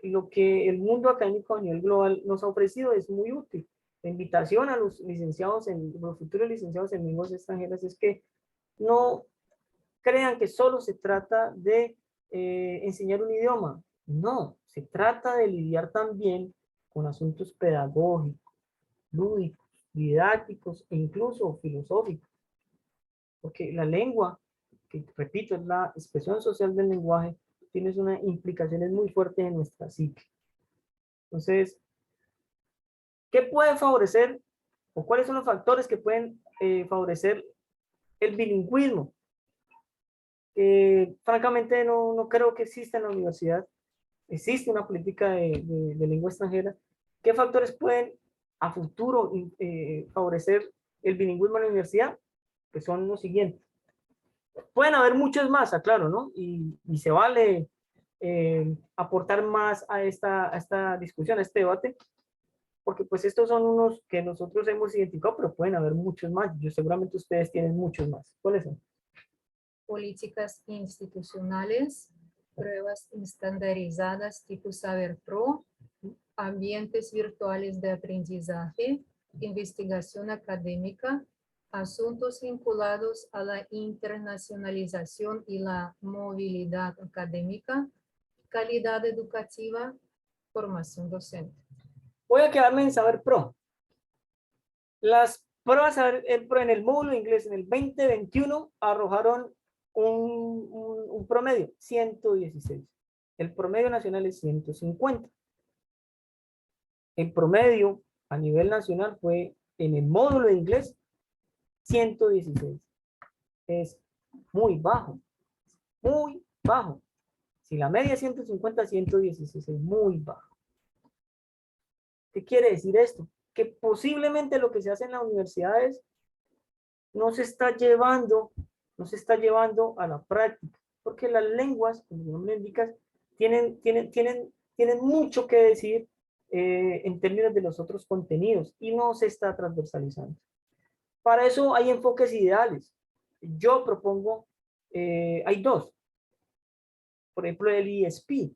lo que el mundo académico a nivel global nos ha ofrecido es muy útil. La invitación a los licenciados, los futuros licenciados en lenguas extranjeras es que no crean que solo se trata de enseñar un idioma. No, se trata de lidiar también con asuntos pedagógicos, lúdicos, didácticos e incluso filosóficos. Porque la lengua, que repito, es la expresión social del lenguaje, tiene unas implicaciones muy fuertes en nuestra psique. Entonces, ¿qué puede favorecer o cuáles son los factores que pueden favorecer el bilingüismo? Francamente no creo que exista en la universidad. Existe una política de lengua extranjera. ¿Qué factores pueden a futuro favorecer el bilingüismo en la universidad? Que son los siguientes. Pueden haber muchos más, aclaro, ¿no? Y se vale aportar más a esta discusión, a este debate, porque pues estos son unos que nosotros hemos identificado, pero pueden haber muchos más. Yo seguramente ustedes tienen muchos más. ¿Cuáles son? Políticas institucionales, pruebas estandarizadas tipo Saber Pro, ambientes virtuales de aprendizaje, investigación académica, asuntos vinculados a la internacionalización y la movilidad académica, calidad educativa, formación docente. Voy a quedarme en Saber Pro. Las pruebas Saber Pro en el módulo de inglés en el 2021 arrojaron un promedio, 116. El promedio nacional es 150. El promedio a nivel nacional fue en el módulo de inglés 116. Es muy bajo, muy bajo. Si la media es 150, 116 es muy bajo. ¿Qué quiere decir esto? Que posiblemente lo que se hace en las universidades no se está llevando a la práctica, porque las lenguas, como el nombre indica, tienen mucho que decir en términos de los otros contenidos y no se está transversalizando. Para eso hay enfoques ideales. Yo propongo, hay dos. Por ejemplo, el ESP,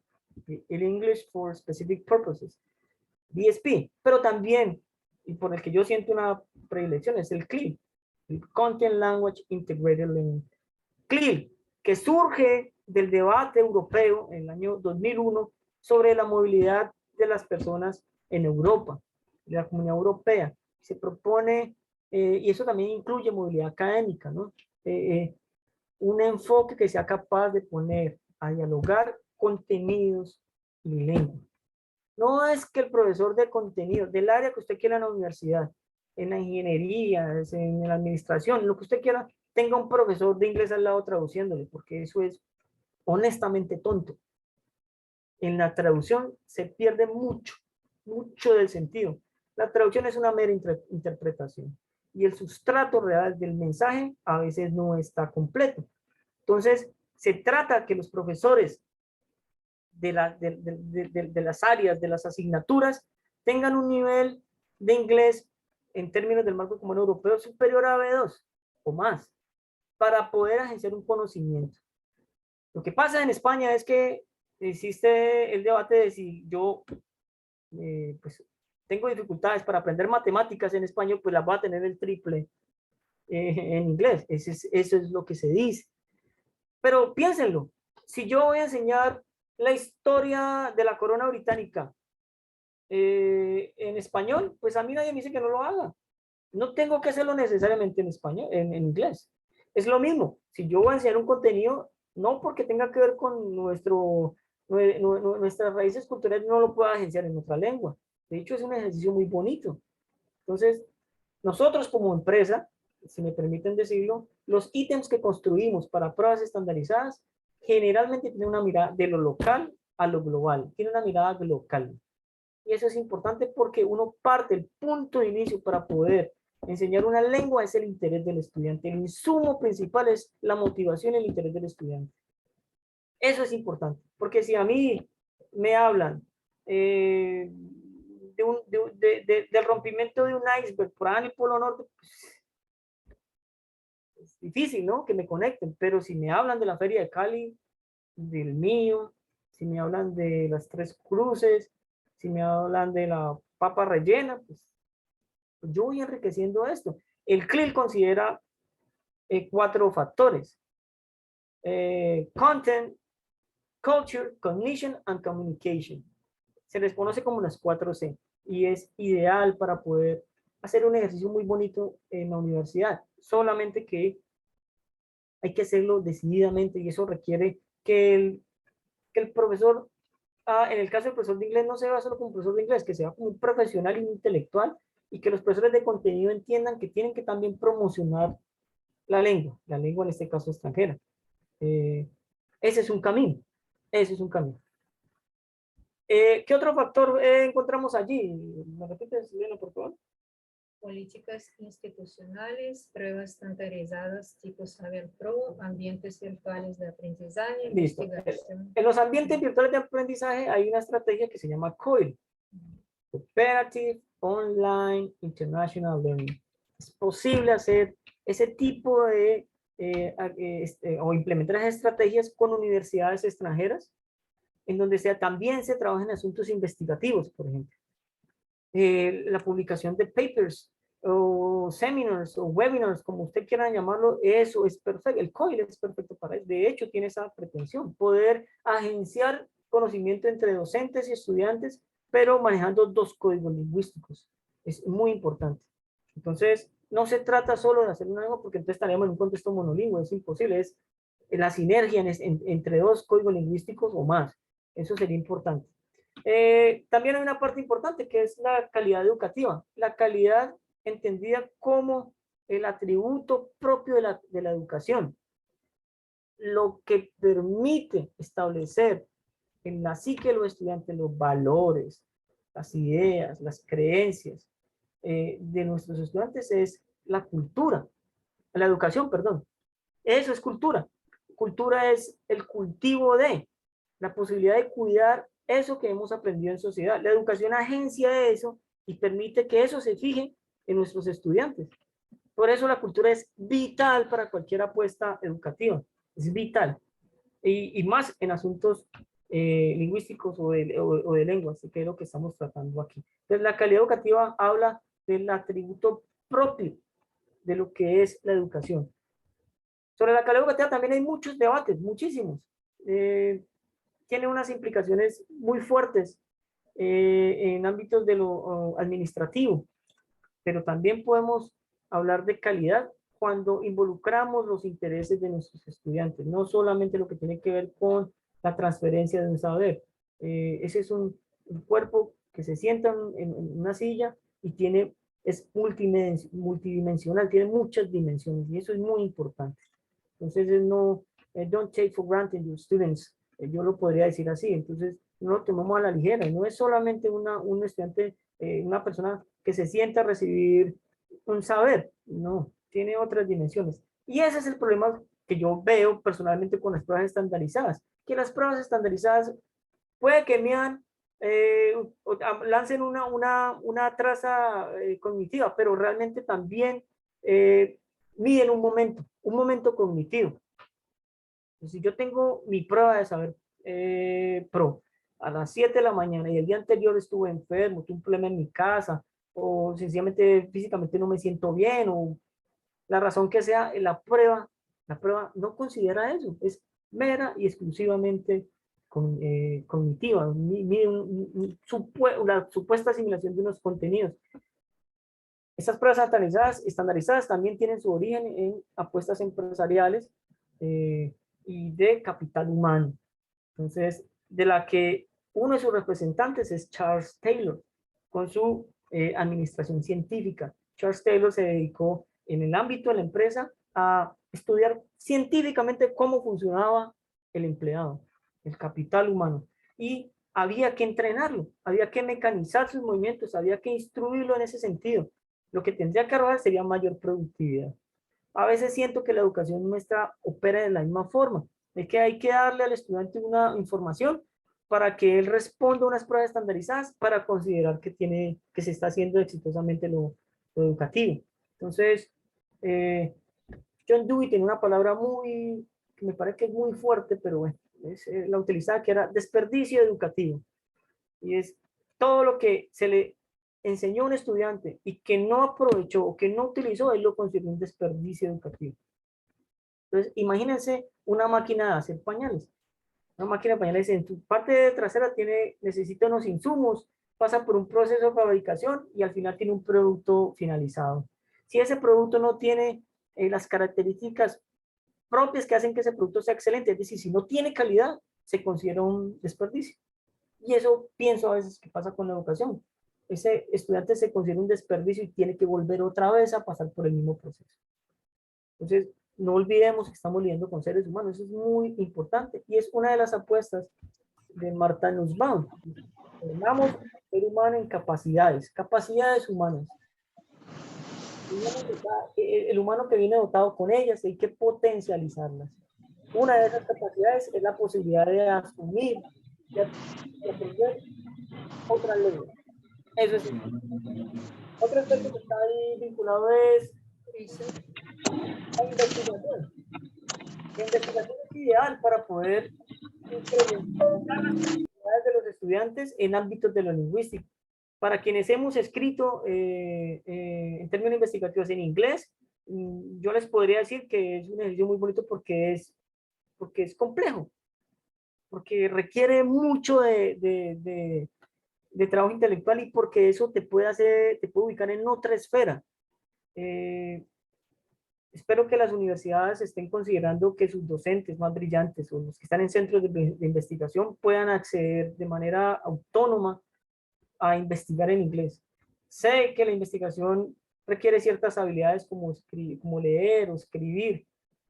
el English for Specific Purposes, ESP, pero también, y por el que yo siento una predilección, es el CLIL, el Content Language Integrated Learning. CLIL, que surge del debate europeo en el año 2001 sobre la movilidad de las personas en Europa, de la Comunidad Europea. Se propone, y eso también incluye movilidad académica, ¿no? Un enfoque que sea capaz de poner a dialogar contenidos y lengua. No es que el profesor de contenido, del área que usted quiera en la universidad, en la ingeniería, en la administración, lo que usted quiera, tenga un profesor de inglés al lado traduciéndole, porque eso es honestamente tonto. En la traducción se pierde mucho del sentido. La traducción es una mera interpretación y el sustrato real del mensaje a veces no está completo. Entonces, se trata que los profesores de las áreas, de las asignaturas, tengan un nivel de inglés en términos del marco común europeo superior a B2 o más, para poder ejercer un conocimiento. Lo que pasa en España es que existe el debate de si yo pues, tengo dificultades para aprender matemáticas en español, pues las va a tener el triple en inglés. Eso es lo que se dice. Pero piénsenlo, si yo voy a enseñar la historia de la corona británica en español, pues a mí nadie me dice que no lo haga. No tengo que hacerlo necesariamente en español, en inglés. Es lo mismo. Si yo voy a enseñar un contenido, no porque tenga que ver con nuestras raíces culturales, no lo puedo agenciar en otra lengua. De hecho, es un ejercicio muy bonito. Entonces, nosotros como empresa, si me permiten decirlo, los ítems que construimos para pruebas estandarizadas generalmente tienen una mirada de lo local a lo global, tiene una mirada local. Y eso es importante porque uno parte, el punto de inicio para poder enseñar una lengua es el interés del estudiante. El insumo principal es la motivación y el interés del estudiante. Eso es importante, porque si a mí me hablan del rompimiento de un iceberg por allá en el Polo Norte, pues, es difícil, ¿no? Que me conecten, pero si me hablan de la Feria de Cali, del mío, si me hablan de las Tres Cruces, si me hablan de la papa rellena, pues yo voy enriqueciendo esto. El CLIL considera 4 factores: content, culture, cognition and communication. Se les conoce como las 4C y es ideal para poder hacer un ejercicio muy bonito en la universidad. Solamente que hay que hacerlo decididamente y eso requiere que el profesor, en el caso del profesor de inglés, no se vea solo como profesor de inglés, que sea como un profesional y un intelectual, y que los profesores de contenido entiendan que tienen que también promocionar la lengua en este caso extranjera. Ese es un camino, ese es un camino. ¿Qué otro factor encontramos allí? ¿Me repites, Elena, por favor? Políticas institucionales, pruebas estandarizadas tipo Saber Pro, ambientes virtuales de aprendizaje, Listo. investigación. En los ambientes virtuales de aprendizaje hay una estrategia que se llama COIL, Cooperative Online International Learning. Es posible hacer ese tipo de, o implementar esas estrategias con universidades extranjeras, en donde también se trabaja en asuntos investigativos, por ejemplo. La publicación de papers o seminars o webinars, como usted quiera llamarlo, eso es perfecto. El COIL es perfecto para eso. De hecho, tiene esa pretensión, poder agenciar conocimiento entre docentes y estudiantes, pero manejando 2 códigos lingüísticos. Es muy importante. Entonces, no se trata solo de hacer una lengua, porque entonces estaríamos en un contexto monolingüe, es imposible, es la sinergia entre 2 códigos lingüísticos o más. Eso sería importante. También hay una parte importante que es la calidad educativa. La calidad entendida como el atributo propio de la educación. Lo que permite establecer en la psique de los estudiantes los valores, las ideas, las creencias de nuestros estudiantes es la cultura, la educación, perdón. Eso es cultura. Cultura es el cultivo de la posibilidad de cuidar eso que hemos aprendido en sociedad. La educación agencia eso y permite que eso se fije en nuestros estudiantes. Por eso la cultura es vital para cualquier apuesta educativa. Es vital. Y más en asuntos lingüísticos o de lenguas, que es lo que estamos tratando aquí. Entonces, la calidad educativa habla del atributo propio de lo que es la educación. Sobre la calidad educativa también hay muchos debates, muchísimos. Tiene unas implicaciones muy fuertes en ámbitos de lo administrativo, pero también podemos hablar de calidad cuando involucramos los intereses de nuestros estudiantes, no solamente lo que tiene que ver con la transferencia de un saber. Ese es un cuerpo que se sienta en una silla y es multidimensional, tiene muchas dimensiones y eso es muy importante. Entonces, no, don't take for granted your students, yo lo podría decir así. Entonces, no lo tomamos a la ligera, no es solamente un estudiante, una persona que se sienta a recibir un saber, no, tiene otras dimensiones. Y ese es el problema que yo veo personalmente con las pruebas estandarizadas, que las pruebas estandarizadas puede que lancen una traza cognitiva, pero realmente también miden un momento cognitivo. Si yo tengo mi prueba de saber pro a las 7 de la mañana y el día anterior estuve enfermo, tuve un problema en mi casa, o sencillamente físicamente no me siento bien, o la razón que sea, la prueba no considera eso, es mera y exclusivamente cognitiva, mide la supuesta asimilación de unos contenidos. Estas pruebas estandarizadas también tienen su origen en apuestas empresariales y de capital humano. Entonces, de la que uno de sus representantes es Charles Taylor, con su administración científica. Charles Taylor se dedicó en el ámbito de la empresa a estudiar científicamente cómo funcionaba el empleado, el capital humano. Y había que entrenarlo, había que mecanizar sus movimientos, había que instruirlo en ese sentido. Lo que tendría que arrojar sería mayor productividad. A veces siento que la educación nuestra opera de la misma forma, de que hay que darle al estudiante una información para que él responda a unas pruebas estandarizadas para considerar que se está haciendo exitosamente lo educativo. Entonces, John Dewey tiene una palabra que me parece que es muy fuerte, pero bueno, es la utilizada, que era desperdicio educativo. Y es todo lo que se le enseñó a un estudiante y que no aprovechó o que no utilizó, él lo considera un desperdicio educativo. Entonces, imagínense una máquina de hacer pañales. Una máquina de pañales en su parte trasera necesita unos insumos, pasa por un proceso de fabricación y al final tiene un producto finalizado. Si ese producto no tiene las características propias que hacen que ese producto sea excelente, es decir, si no tiene calidad, se considera un desperdicio. Y eso pienso a veces que pasa con la educación. Ese estudiante se considera un desperdicio y tiene que volver otra vez a pasar por el mismo proceso. Entonces, no olvidemos que estamos lidiando con seres humanos. Eso es muy importante y es una de las apuestas de Martha Nussbaum. Formamos al ser humano en capacidades humanas. El humano que viene dotado con ellas, hay que potencializarlas. Una de esas capacidades es la posibilidad de asumir, de aprender otra lengua. Eso es. Otro aspecto que está ahí vinculado es la investigación. La investigación es ideal para poder incrementar las capacidades de los estudiantes en ámbitos de lo lingüístico. Para quienes hemos escrito en términos investigativos en inglés, yo les podría decir que es un ejercicio muy bonito porque es complejo, porque requiere mucho de trabajo intelectual y porque eso te puede ubicar en otra esfera. Espero que las universidades estén considerando que sus docentes más brillantes o los que están en centros de investigación puedan acceder de manera autónoma a investigar en inglés. Sé que la investigación requiere ciertas habilidades como leer o escribir,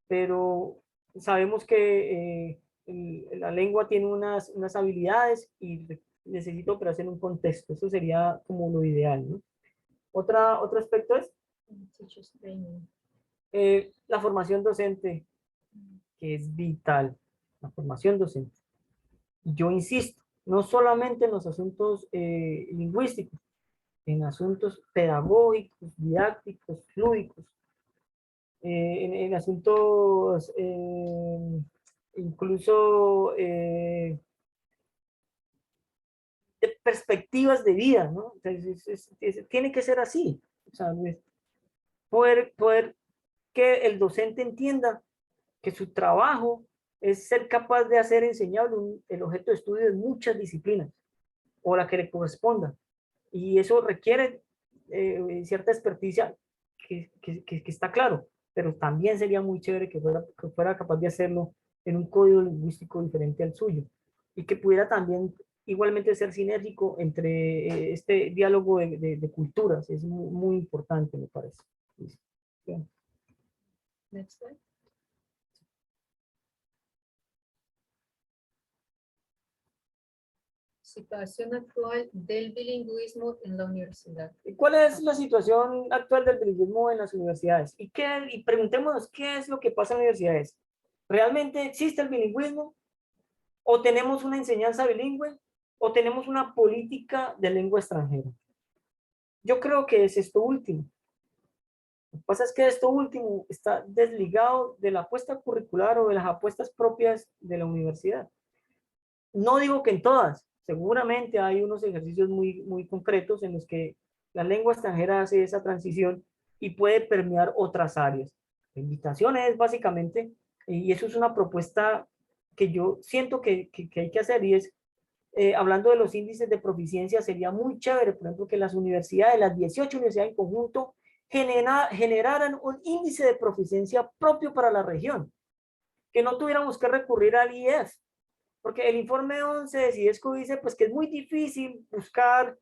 pero sabemos que la lengua tiene unas habilidades y necesita operarse en un contexto. Eso sería como lo ideal, ¿no? Otro aspecto es la formación docente, que es vital, la formación docente. Yo insisto, no solamente en los asuntos lingüísticos, en asuntos pedagógicos, didácticos, lúdicos, en asuntos incluso de perspectivas de vida, ¿no? Tiene que ser así. O sea, poder que el docente entienda que su trabajo es ser capaz de hacer enseñable el objeto de estudio de muchas disciplinas o la que le corresponda. Y eso requiere cierta experticia que está claro, pero también sería muy chévere que fuera capaz de hacerlo en un código lingüístico diferente al suyo y que pudiera también igualmente ser sinérgico entre este diálogo de culturas. Es muy, muy importante, me parece. Bien. Next slide. Situación actual del bilingüismo en la universidad. ¿Cuál es la situación actual del bilingüismo en las universidades? Y preguntémonos qué es lo que pasa en las universidades. ¿Realmente existe el bilingüismo? ¿O tenemos una enseñanza bilingüe? ¿O tenemos una política de lengua extranjera? Yo creo que es esto último. Lo que pasa es que esto último está desligado de la apuesta curricular o de las apuestas propias de la universidad. No digo que en todas, seguramente hay unos ejercicios muy, muy concretos en los que la lengua extranjera hace esa transición y puede permear otras áreas. La invitación es básicamente, y eso es una propuesta que yo siento que hay que hacer, y es hablando de los índices de proficiencia, sería muy chévere, por ejemplo, que las universidades, las 18 universidades en conjunto, generaran un índice de proficiencia propio para la región, que no tuviéramos que recurrir al IEF, porque el informe 11 de CIESCO dice pues que es muy difícil buscar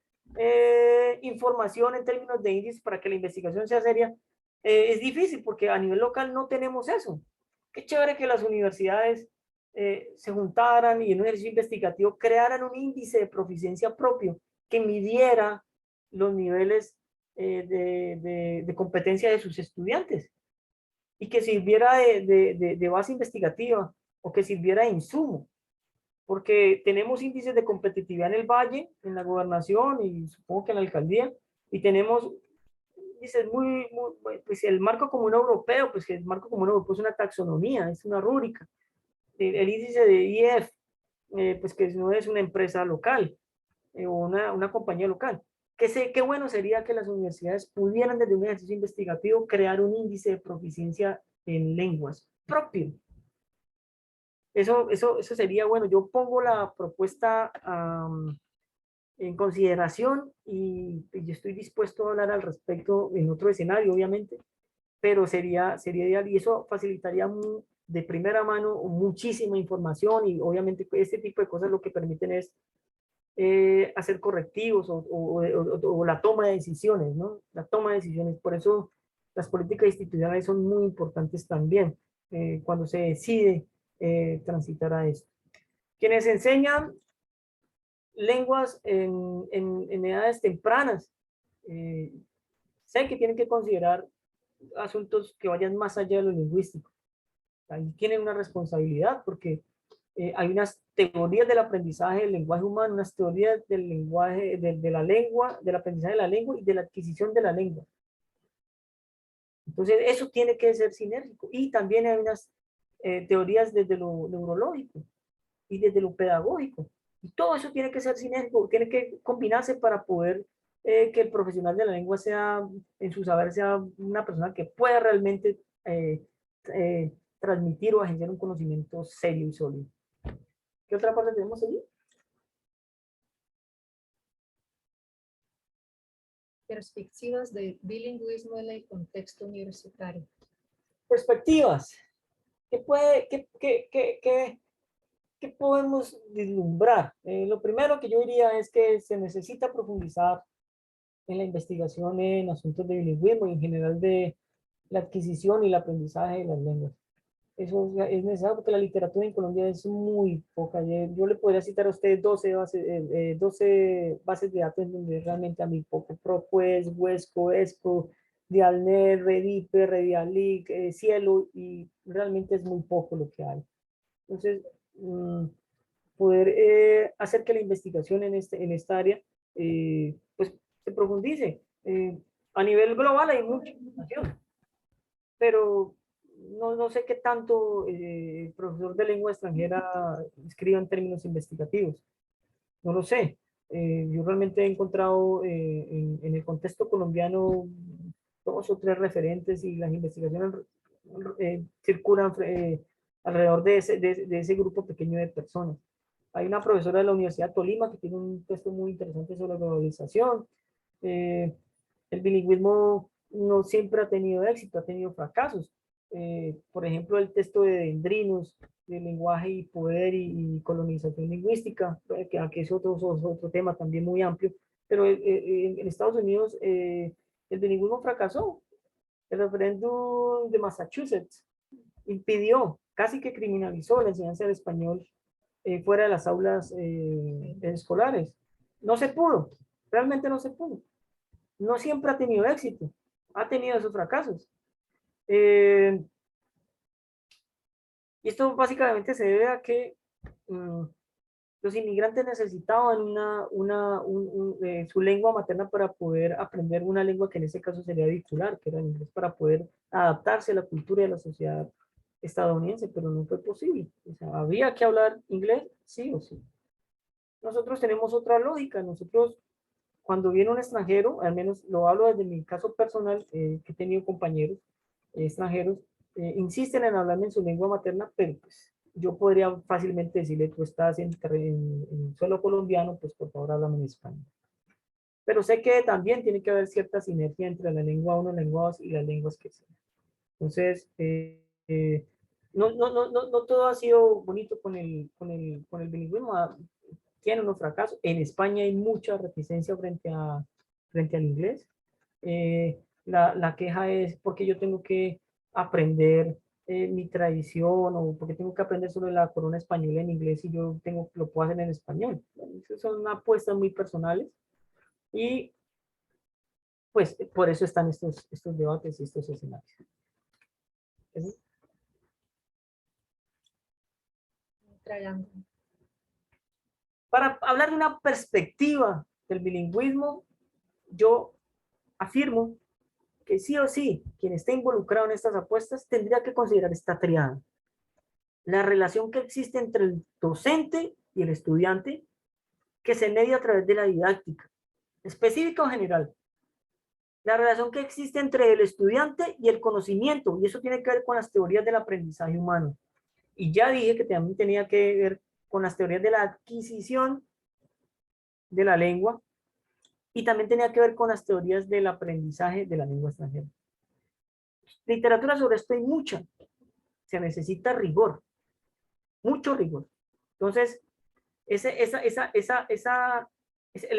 información en términos de índices para que la investigación sea seria. Es difícil porque a nivel local no tenemos eso. Qué chévere que las universidades se juntaran y en un ejercicio investigativo crearan un índice de proficiencia propio que midiera los niveles de competencia de sus estudiantes y que sirviera de base investigativa o que sirviera de insumo, porque tenemos índices de competitividad en el valle, en la gobernación y supongo que en la alcaldía, y tenemos índices pues el marco común europeo, pues que el marco común europeo es una taxonomía, es una rúbrica. El índice de IEF, pues que no es una empresa local o una compañía local. Qué bueno sería que las universidades pudieran desde un ejercicio investigativo crear un índice de proficiencia en lenguas propio. Eso sería bueno. Yo pongo la propuesta en consideración y yo estoy dispuesto a hablar al respecto en otro escenario, obviamente, pero sería ideal y eso facilitaría de primera mano muchísima información y obviamente este tipo de cosas lo que permiten es hacer correctivos o la toma de decisiones, ¿no? La toma de decisiones. Por eso las políticas institucionales son muy importantes también cuando se decide transitar a esto. Quienes enseñan lenguas en edades tempranas, sé que tienen que considerar asuntos que vayan más allá de lo lingüístico. Ahí tienen una responsabilidad porque hay unas teorías del aprendizaje del lenguaje humano, unas teorías del lenguaje, de la lengua, del aprendizaje de la lengua y de la adquisición de la lengua. Entonces, eso tiene que ser sinérgico. Y también hay unas teorías desde lo neurológico y desde lo pedagógico. Y todo eso tiene que ser sinérgico, tiene que combinarse para poder que el profesional de la lengua sea, en su saber, sea una persona que pueda realmente transmitir o agenciar un conocimiento serio y sólido. ¿Qué otra parte tenemos allí? Perspectivas de bilingüismo en el contexto universitario. Perspectivas. ¿Qué podemos vislumbrar? Lo primero que yo diría es que se necesita profundizar en la investigación en asuntos de bilingüismo y en general de la adquisición y el aprendizaje de las lenguas. Eso es necesario porque la literatura en Colombia es muy poca. Yo le podría citar a ustedes 12 bases de datos en donde realmente a mí poco. ProQuest, Huesco, ESCO, Dialnet, Redipe, Redialic, Cielo, y realmente es muy poco lo que hay. Entonces, poder hacer que la investigación en esta área pues se profundice. A nivel global hay mucha información, pero no sé qué tanto el profesor de lengua extranjera escriba en términos investigativos. No lo sé. Yo realmente he encontrado en el contexto colombiano 2 o 3 referentes y las investigaciones circulan alrededor de ese grupo pequeño de personas. Hay una profesora de la Universidad Tolima que tiene un texto muy interesante sobre la globalización. El bilingüismo no siempre ha tenido éxito, ha tenido fracasos. Por ejemplo, el texto de Dendrinos, de lenguaje y poder y colonización lingüística, que es otro tema también muy amplio, pero en Estados Unidos el bilingüismo fracasó. El referéndum de Massachusetts impidió, casi que criminalizó la enseñanza del español fuera de las aulas escolares. No se pudo, realmente no se pudo. No siempre ha tenido éxito, ha tenido esos fracasos. Y esto básicamente se debe a que los inmigrantes necesitaban su lengua materna para poder aprender una lengua que en ese caso sería vehicular, que era el inglés, para poder adaptarse a la cultura y a la sociedad estadounidense, pero no fue posible. O sea, había que hablar inglés, sí o sí. Nosotros tenemos otra lógica. Nosotros, cuando viene un extranjero, al menos lo hablo desde mi caso personal, que he tenido compañeros extranjeros, insisten en hablar en su lengua materna, pero pues yo podría fácilmente decirle, tú estás en suelo colombiano, pues por favor háblame en español. Pero sé que también tiene que haber cierta sinergia entre la lengua 1, la lengua 2 y las lenguas que sean. Entonces, no todo ha sido bonito con el bilingüismo. Tiene unos fracasos. En España hay mucha reticencia frente al inglés. La queja es porque yo tengo que aprender mi tradición o porque tengo que aprender sobre la corona española en inglés y yo lo puedo hacer en español. Esas son apuestas muy personales y pues por eso están estos debates y estos escenarios. ¿Sí? Para hablar de una perspectiva del bilingüismo, yo afirmo que sí o sí, quien esté involucrado en estas apuestas tendría que considerar esta triada. La relación que existe entre el docente y el estudiante, que se media a través de la didáctica, específica o general. La relación que existe entre el estudiante y el conocimiento, y eso tiene que ver con las teorías del aprendizaje humano. Y ya dije que también tenía que ver con las teorías de la adquisición de la lengua, y también tenía que ver con las teorías del aprendizaje de la lengua extranjera. Literatura sobre esto hay mucha. Se necesita rigor, mucho rigor. Entonces, el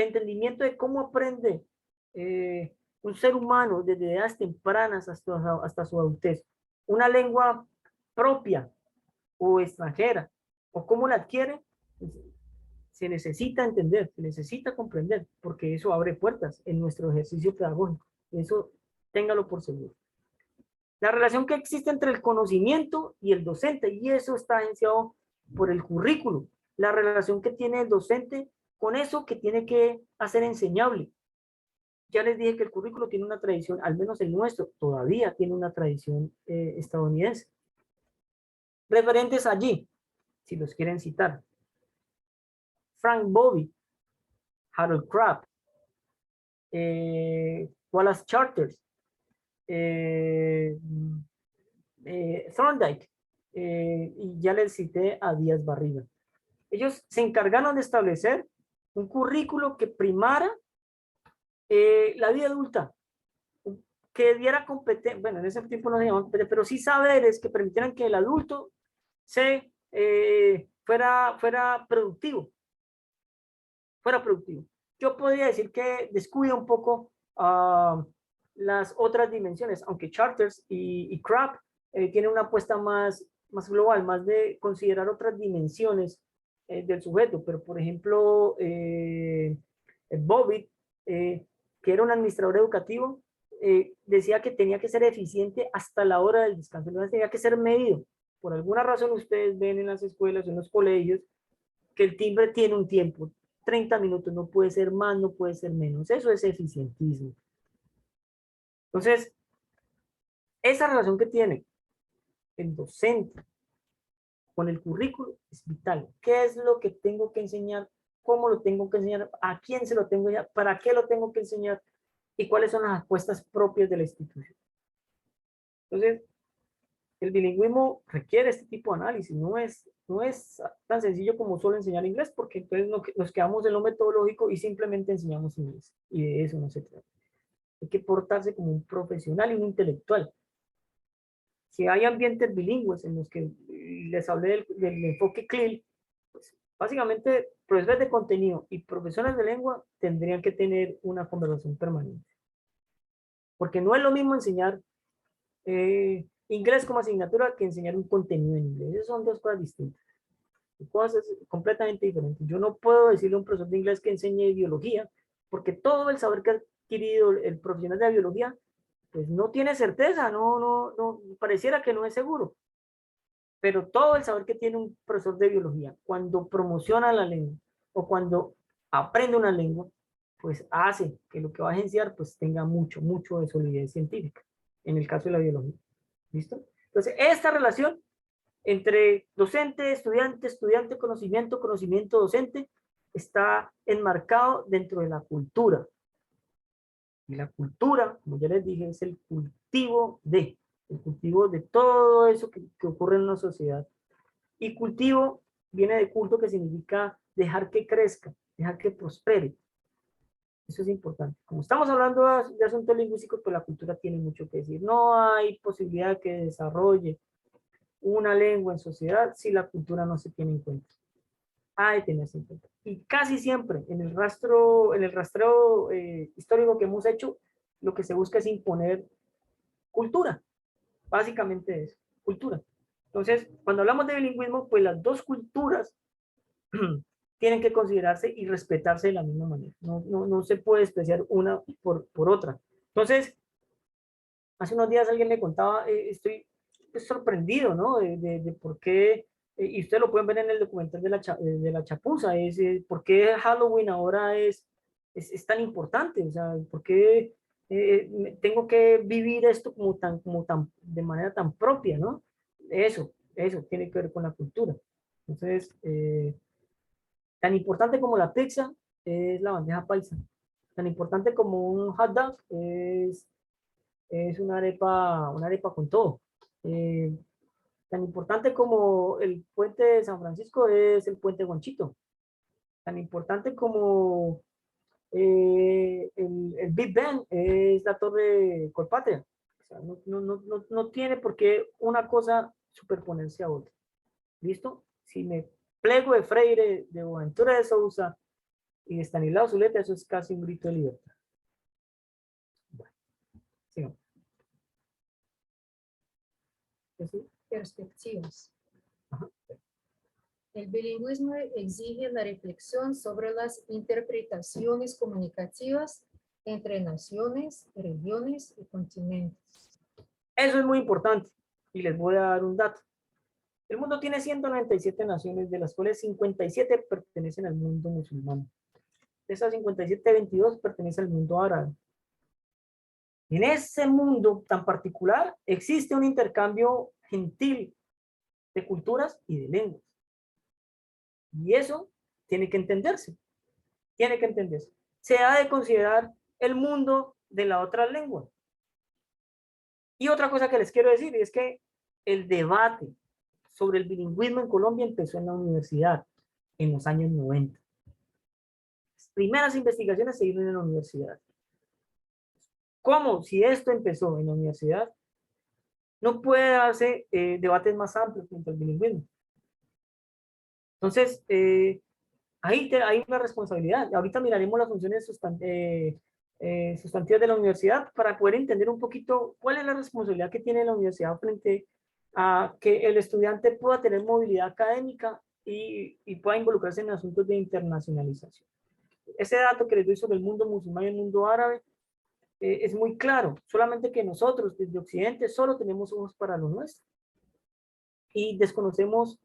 entendimiento de cómo aprende un ser humano desde edades tempranas hasta su adultez, una lengua propia o extranjera, o cómo la adquiere, se necesita entender, se necesita comprender, porque eso abre puertas en nuestro ejercicio pedagógico. Eso téngalo por seguro. La relación que existe entre el conocimiento y el docente, y eso está agenciado por el currículo. La relación que tiene el docente con eso que tiene que hacer enseñable. Ya les dije que el currículo tiene una tradición, al menos el nuestro, todavía tiene una tradición estadounidense. Referentes allí, si los quieren citar. Frank Bobby, Harold Crabb, Wallace Charters, Thorndike, y ya les cité a Díaz Barriga. Ellos se encargaron de establecer un currículo que primara la vida adulta, que diera competencia, bueno, en ese tiempo no se llamaban competencia, pero sí saberes que permitieran que el adulto fuera productivo. Yo podría decir que descuida un poco las otras dimensiones, aunque Charters y Crabb tienen una apuesta más global, más de considerar otras dimensiones del sujeto, pero por ejemplo, Bobbitt, que era un administrador educativo, decía que tenía que ser eficiente hasta la hora del descanso, entonces tenía que ser medido. Por alguna razón ustedes ven en las escuelas, en los colegios, que el timbre tiene un tiempo, 30 minutos, no puede ser más, no puede ser menos. Eso es eficientismo. Entonces, esa relación que tiene el docente con el currículo es vital. ¿Qué es lo que tengo que enseñar? ¿Cómo lo tengo que enseñar? ¿A quién se lo tengo que enseñar? ¿Para qué lo tengo que enseñar? ¿Y cuáles son las apuestas propias de la institución? Entonces, el bilingüismo requiere este tipo de análisis. No es tan sencillo como solo enseñar inglés, porque entonces nos quedamos en lo metodológico y simplemente enseñamos inglés. Y de eso no se trata. Hay que portarse como un profesional y un intelectual. Si hay ambientes bilingües en los que les hablé del enfoque CLIL, pues básicamente profesores de contenido y profesores de lengua tendrían que tener una conversación permanente. Porque no es lo mismo enseñar inglés como asignatura que enseñar un contenido en inglés. Esas son dos cosas distintas. Cosas completamente diferentes. Yo no puedo decirle a un profesor de inglés que enseñe biología, porque todo el saber que ha adquirido el profesional de la biología, pues no tiene certeza, no, pareciera que no es seguro. Pero todo el saber que tiene un profesor de biología, cuando promociona la lengua o cuando aprende una lengua, pues hace que lo que va a agenciar pues tenga mucho de solidez científica, en el caso de la biología. ¿Listo? Entonces, esta relación entre docente, estudiante, conocimiento, docente, está enmarcado dentro de la cultura. Y la cultura, como ya les dije, es el cultivo de todo eso que ocurre en una sociedad. Y cultivo viene de culto, que significa dejar que crezca, dejar que prospere. Eso es importante. Como estamos hablando de asuntos lingüísticos, pues la cultura tiene mucho que decir. No hay posibilidad de que desarrolle una lengua en sociedad si la cultura no se tiene en cuenta. Hay que tenerse en cuenta. Y casi siempre en el rastreo histórico que hemos hecho, lo que se busca es imponer cultura. Básicamente es cultura. Entonces, cuando hablamos de bilingüismo, pues las dos culturas tienen que considerarse y respetarse de la misma manera. No se puede despreciar una por otra. Entonces, hace unos días alguien me contaba, estoy pues, sorprendido, ¿no? De por qué, y ustedes lo pueden ver en el documental de la chapuza, es por qué Halloween ahora es tan importante, o sea, por qué tengo que vivir esto de manera tan propia, ¿no? Eso tiene que ver con la cultura. Entonces, tan importante como la pizza es la bandeja paisa. Tan importante como un hot dog es una arepa con todo. Eh, Tan importante como el puente de San Francisco es el puente Guanchito. Tan importante como el Big Ben es la Torre Colpatria. O sea, no tiene por qué una cosa superponerse a otra. ¿Listo? Si me plego de Freire, de Boaventura de Sousa y de Estanislao Zuleta, eso es casi un grito de libertad. Bueno, sigamos. ¿Sí? Perspectivas. Ajá. El bilingüismo exige la reflexión sobre las interpretaciones comunicativas entre naciones, regiones y continentes. Eso es muy importante y les voy a dar un dato. El mundo tiene 197 naciones, de las cuales 57 pertenecen al mundo musulmán. De esas 57, 22 pertenecen al mundo árabe. En ese mundo tan particular existe un intercambio gentil de culturas y de lenguas. Y eso tiene que entenderse. Tiene que entenderse. Se ha de considerar el mundo de la otra lengua. Y otra cosa que les quiero decir es que el debate sobre el bilingüismo en Colombia empezó en la universidad en los años 90. Las primeras investigaciones se dieron en la universidad. ¿Cómo? Si esto empezó en la universidad, no puede darse debates más amplios frente al bilingüismo. Entonces, hay una responsabilidad. Ahorita miraremos las funciones sustantivas de la universidad para poder entender un poquito cuál es la responsabilidad que tiene la universidad frente a que el estudiante pueda tener movilidad académica y pueda involucrarse en asuntos de internacionalización. Ese dato que les doy sobre el mundo musulmán y el mundo árabe es muy claro, solamente que nosotros desde Occidente solo tenemos ojos para lo nuestro y desconocemos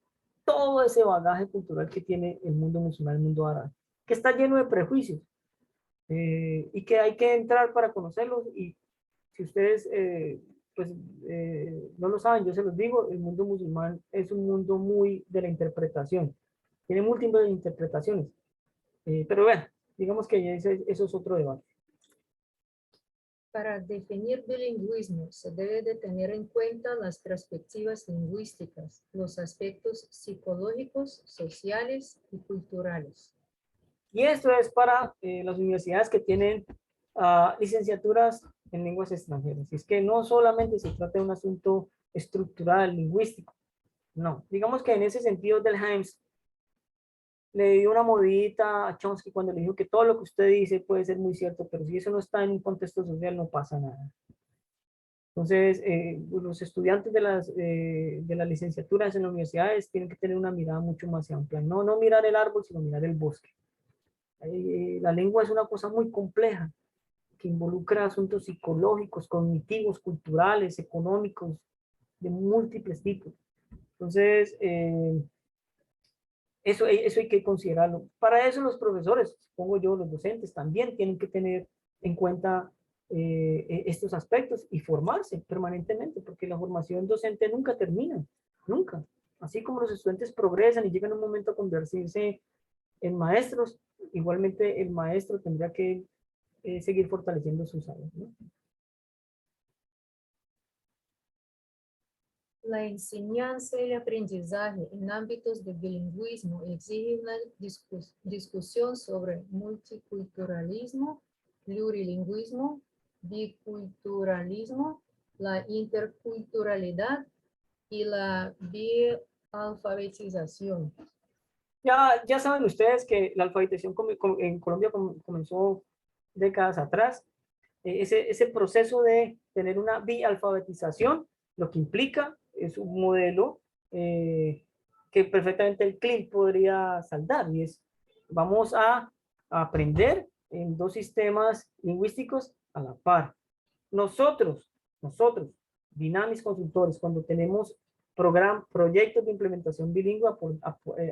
todo ese bagaje cultural que tiene el mundo musulmán, el mundo árabe, que está lleno de prejuicios y que hay que entrar para conocerlos. Y si ustedes pues, no lo saben, yo se los digo, el mundo musulmán es un mundo muy de la interpretación, tiene múltiples interpretaciones, pero bueno, digamos que eso es otro debate. Para definir bilingüismo, se debe de tener en cuenta las perspectivas lingüísticas, los aspectos psicológicos, sociales y culturales. Y esto es para las universidades que tienen licenciaturas en lenguas extranjeras. Y es que no solamente se trata de un asunto estructural, lingüístico. No, digamos que en ese sentido del Helms le dio una mordidita a Chomsky cuando le dijo que todo lo que usted dice puede ser muy cierto, pero si eso no está en un contexto social no pasa nada. Entonces, los estudiantes de las licenciaturas en las universidades tienen que tener una mirada mucho más amplia. No mirar el árbol, sino mirar el bosque. La lengua es una cosa muy compleja que involucra asuntos psicológicos, cognitivos, culturales, económicos, de múltiples tipos. Entonces, eso hay que considerarlo. Para eso los profesores, supongo yo, los docentes también tienen que tener en cuenta estos aspectos y formarse permanentemente, porque la formación docente nunca termina, nunca. Así como los estudiantes progresan y llegan a un momento a convertirse en maestros, igualmente el maestro tendrá que seguir fortaleciendo sus áreas, ¿no? La enseñanza y el aprendizaje en ámbitos de bilingüismo exige una discusión sobre multiculturalismo, plurilingüismo, biculturalismo, la interculturalidad y la bialfabetización. Ya saben ustedes que la alfabetización en Colombia comenzó décadas atrás. Ese proceso de tener una bialfabetización, lo que implica es un modelo que perfectamente el CLIL podría saldar, y es, vamos a aprender en dos sistemas lingüísticos a la par. Nosotros, Dynamis Consultores, cuando tenemos proyectos de implementación bilingüe,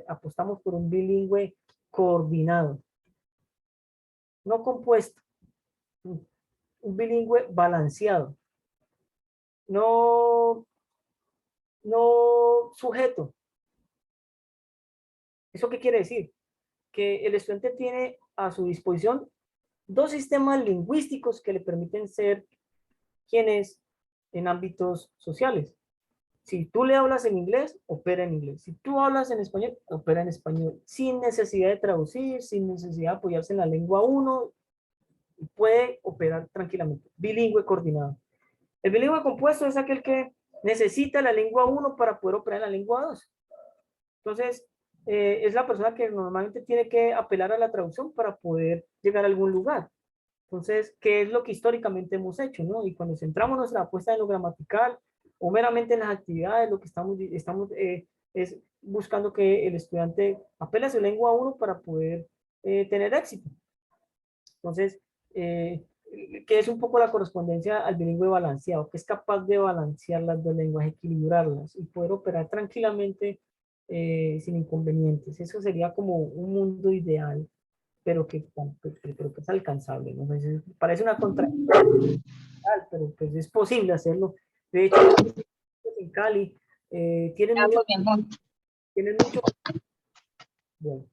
apostamos por un bilingüe coordinado, no compuesto, un bilingüe balanceado, no sujeto. ¿Eso qué quiere decir? Que el estudiante tiene a su disposición dos sistemas lingüísticos que le permiten ser quien es en ámbitos sociales. Si tú le hablas en inglés, opera en inglés. Si tú hablas en español, opera en español. Sin necesidad de traducir, sin necesidad de apoyarse en la lengua 1, puede operar tranquilamente. Bilingüe coordinado. El bilingüe compuesto es aquel que necesita la lengua 1 para poder operar en la lengua 2. Entonces, es la persona que normalmente tiene que apelar a la traducción para poder llegar a algún lugar. Entonces, ¿qué es lo que históricamente hemos hecho, no? Y cuando centramos nuestra apuesta en lo gramatical o meramente en las actividades, lo que estamos es buscando que el estudiante apele a su lengua 1 para poder tener éxito. Entonces, que es un poco la correspondencia al bilingüe balanceado, que es capaz de balancear las dos lenguas, equilibrarlas y poder operar tranquilamente sin inconvenientes. Eso sería como un mundo ideal, pero que es alcanzable, ¿no? Entonces, parece una contradicción, pero pues es posible hacerlo. De hecho, en Cali tienen mucho. Bueno.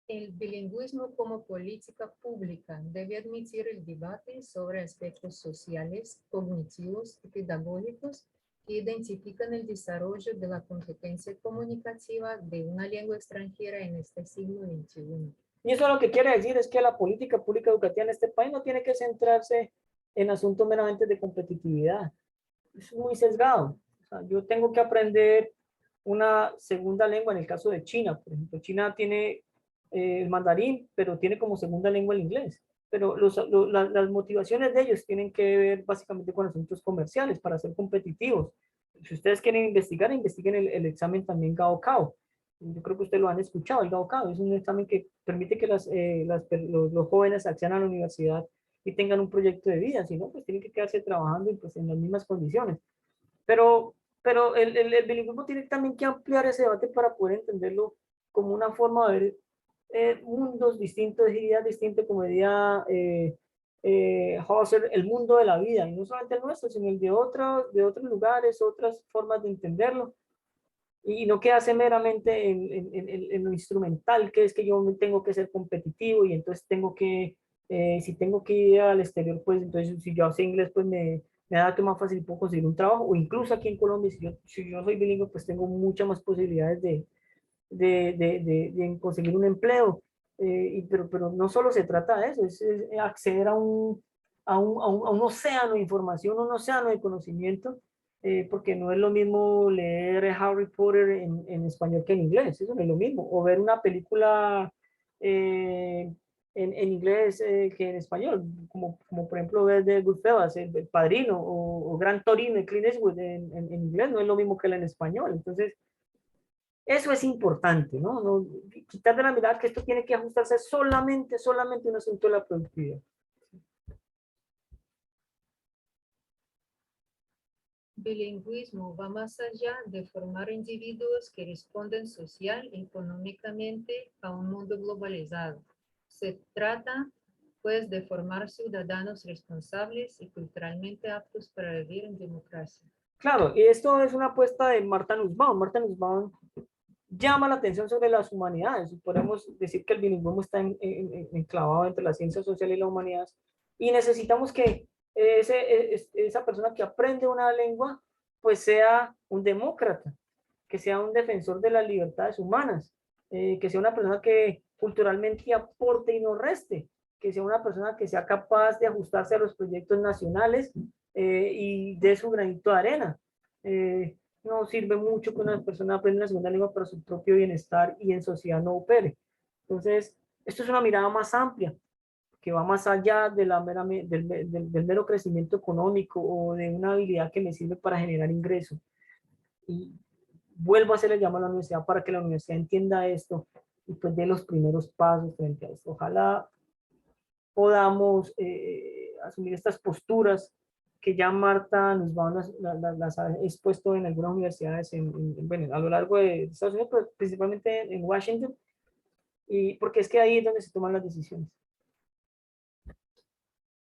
El bilingüismo como política pública debe admitir el debate sobre aspectos sociales, cognitivos y pedagógicos que identifican el desarrollo de la competencia comunicativa de una lengua extranjera en este siglo XXI. Y eso lo que quiere decir es que la política pública educativa en este país no tiene que centrarse en asuntos meramente de competitividad. Es muy sesgado. O sea, yo tengo que aprender una segunda lengua en el caso de China. Por ejemplo, China tiene el mandarín, pero tiene como segunda lengua el inglés. Pero las motivaciones de ellos tienen que ver básicamente con asuntos comerciales para ser competitivos. Si ustedes quieren investigar, investiguen el examen también Gaokao. Yo creo que ustedes lo han escuchado. El Gaokao es un examen que permite que los jóvenes accedan a la universidad y tengan un proyecto de vida. Si no, pues tienen que quedarse trabajando y pues en las mismas condiciones. Pero el bilingüismo tiene también que ampliar ese debate para poder entenderlo como una forma de ver mundos distintos, ideas distintas, como diría Husserl, el mundo de la vida, y no solamente el nuestro, sino el de otros lugares, otras formas de entenderlo, y no quedarse meramente en lo instrumental, que es que yo tengo que ser competitivo y entonces tengo que, si tengo que ir al exterior, pues entonces si yo sé inglés, pues me da que más fácil puedo conseguir un trabajo, o incluso aquí en Colombia, si yo soy bilingüe, pues tengo muchas más posibilidades de conseguir un empleo. Pero no solo se trata de eso, es acceder a un océano de información, un océano de conocimiento, porque no es lo mismo leer Harry Potter en español que en inglés, eso no es lo mismo, o ver una película en inglés que en español, como por ejemplo ver de Goodfellas, el Padrino, o Gran Torino, de Clint Eastwood en inglés, no es lo mismo que en español. Entonces, eso es importante, ¿no? Quitar de la mirada que esto tiene que ajustarse solamente un asunto de la productividad. Bilingüismo va más allá de formar individuos que responden social y económicamente a un mundo globalizado. Se trata, pues, de formar ciudadanos responsables y culturalmente aptos para vivir en democracia. Claro, y esto es una apuesta de Martha Nussbaum. Martha Nussbaum llama la atención sobre las humanidades. Podemos decir que el bilingüismo está enclavado entre las ciencias sociales y las humanidades, y necesitamos que esa persona que aprende una lengua pues sea un demócrata, que sea un defensor de las libertades humanas, que sea una persona que culturalmente aporte y no reste, que sea una persona que sea capaz de ajustarse a los proyectos nacionales y de su granito de arena. No sirve mucho que una persona aprenda una segunda lengua para su propio bienestar y en sociedad no opere. Entonces, esto es una mirada más amplia, que va más allá de del mero crecimiento económico o de una habilidad que me sirve para generar ingresos. Y vuelvo a hacerle llamado a la universidad para que la universidad entienda esto y pues dé los primeros pasos frente a esto. Ojalá podamos asumir estas posturas que ya Marta nos las ha expuesto en algunas universidades bueno, a lo largo de Estados Unidos, pero principalmente en Washington, y porque es que ahí es donde se toman las decisiones.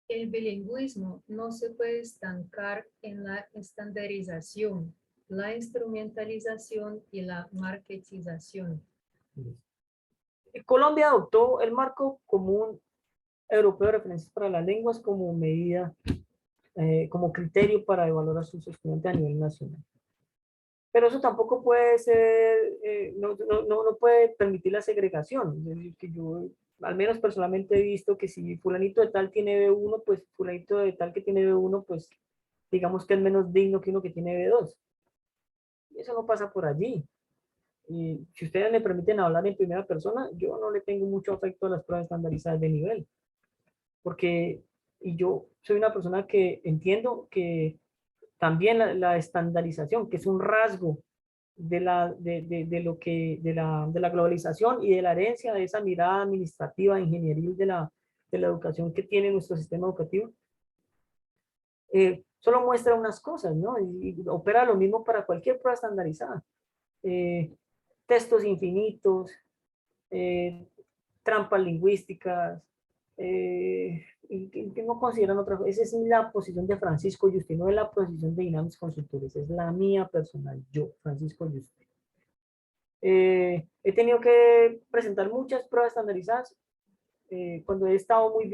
El bilingüismo no se puede estancar en la estandarización, la instrumentalización y la marketización. Colombia adoptó el marco común europeo de referencias para las lenguas como medida, como criterio para evaluar a sus estudiantes a nivel nacional. Pero eso tampoco puede ser, no puede permitir la segregación. Es decir, que yo, al menos personalmente he visto que si fulanito de tal tiene B1, pues fulanito de tal que tiene B1, pues digamos que es menos digno que uno que tiene B2. Y eso no pasa por allí. Y si ustedes me permiten hablar en primera persona, yo no le tengo mucho afecto a las pruebas estandarizadas de nivel. Porque y yo soy una persona que entiendo que también la estandarización, que es un rasgo de lo que, de la globalización y de la herencia de esa mirada administrativa, ingenieril de la educación que tiene nuestro sistema educativo, solo muestra unas cosas, ¿no? Y opera lo mismo para cualquier prueba estandarizada. Textos infinitos, trampas lingüísticas, y que no consideran otra cosa. Esa es la posición de Francisco Yuste, no es la posición de Dynamics Consultores, es la mía personal, yo, Francisco Yuste. He tenido que presentar muchas pruebas estandarizadas. Cuando he estado muy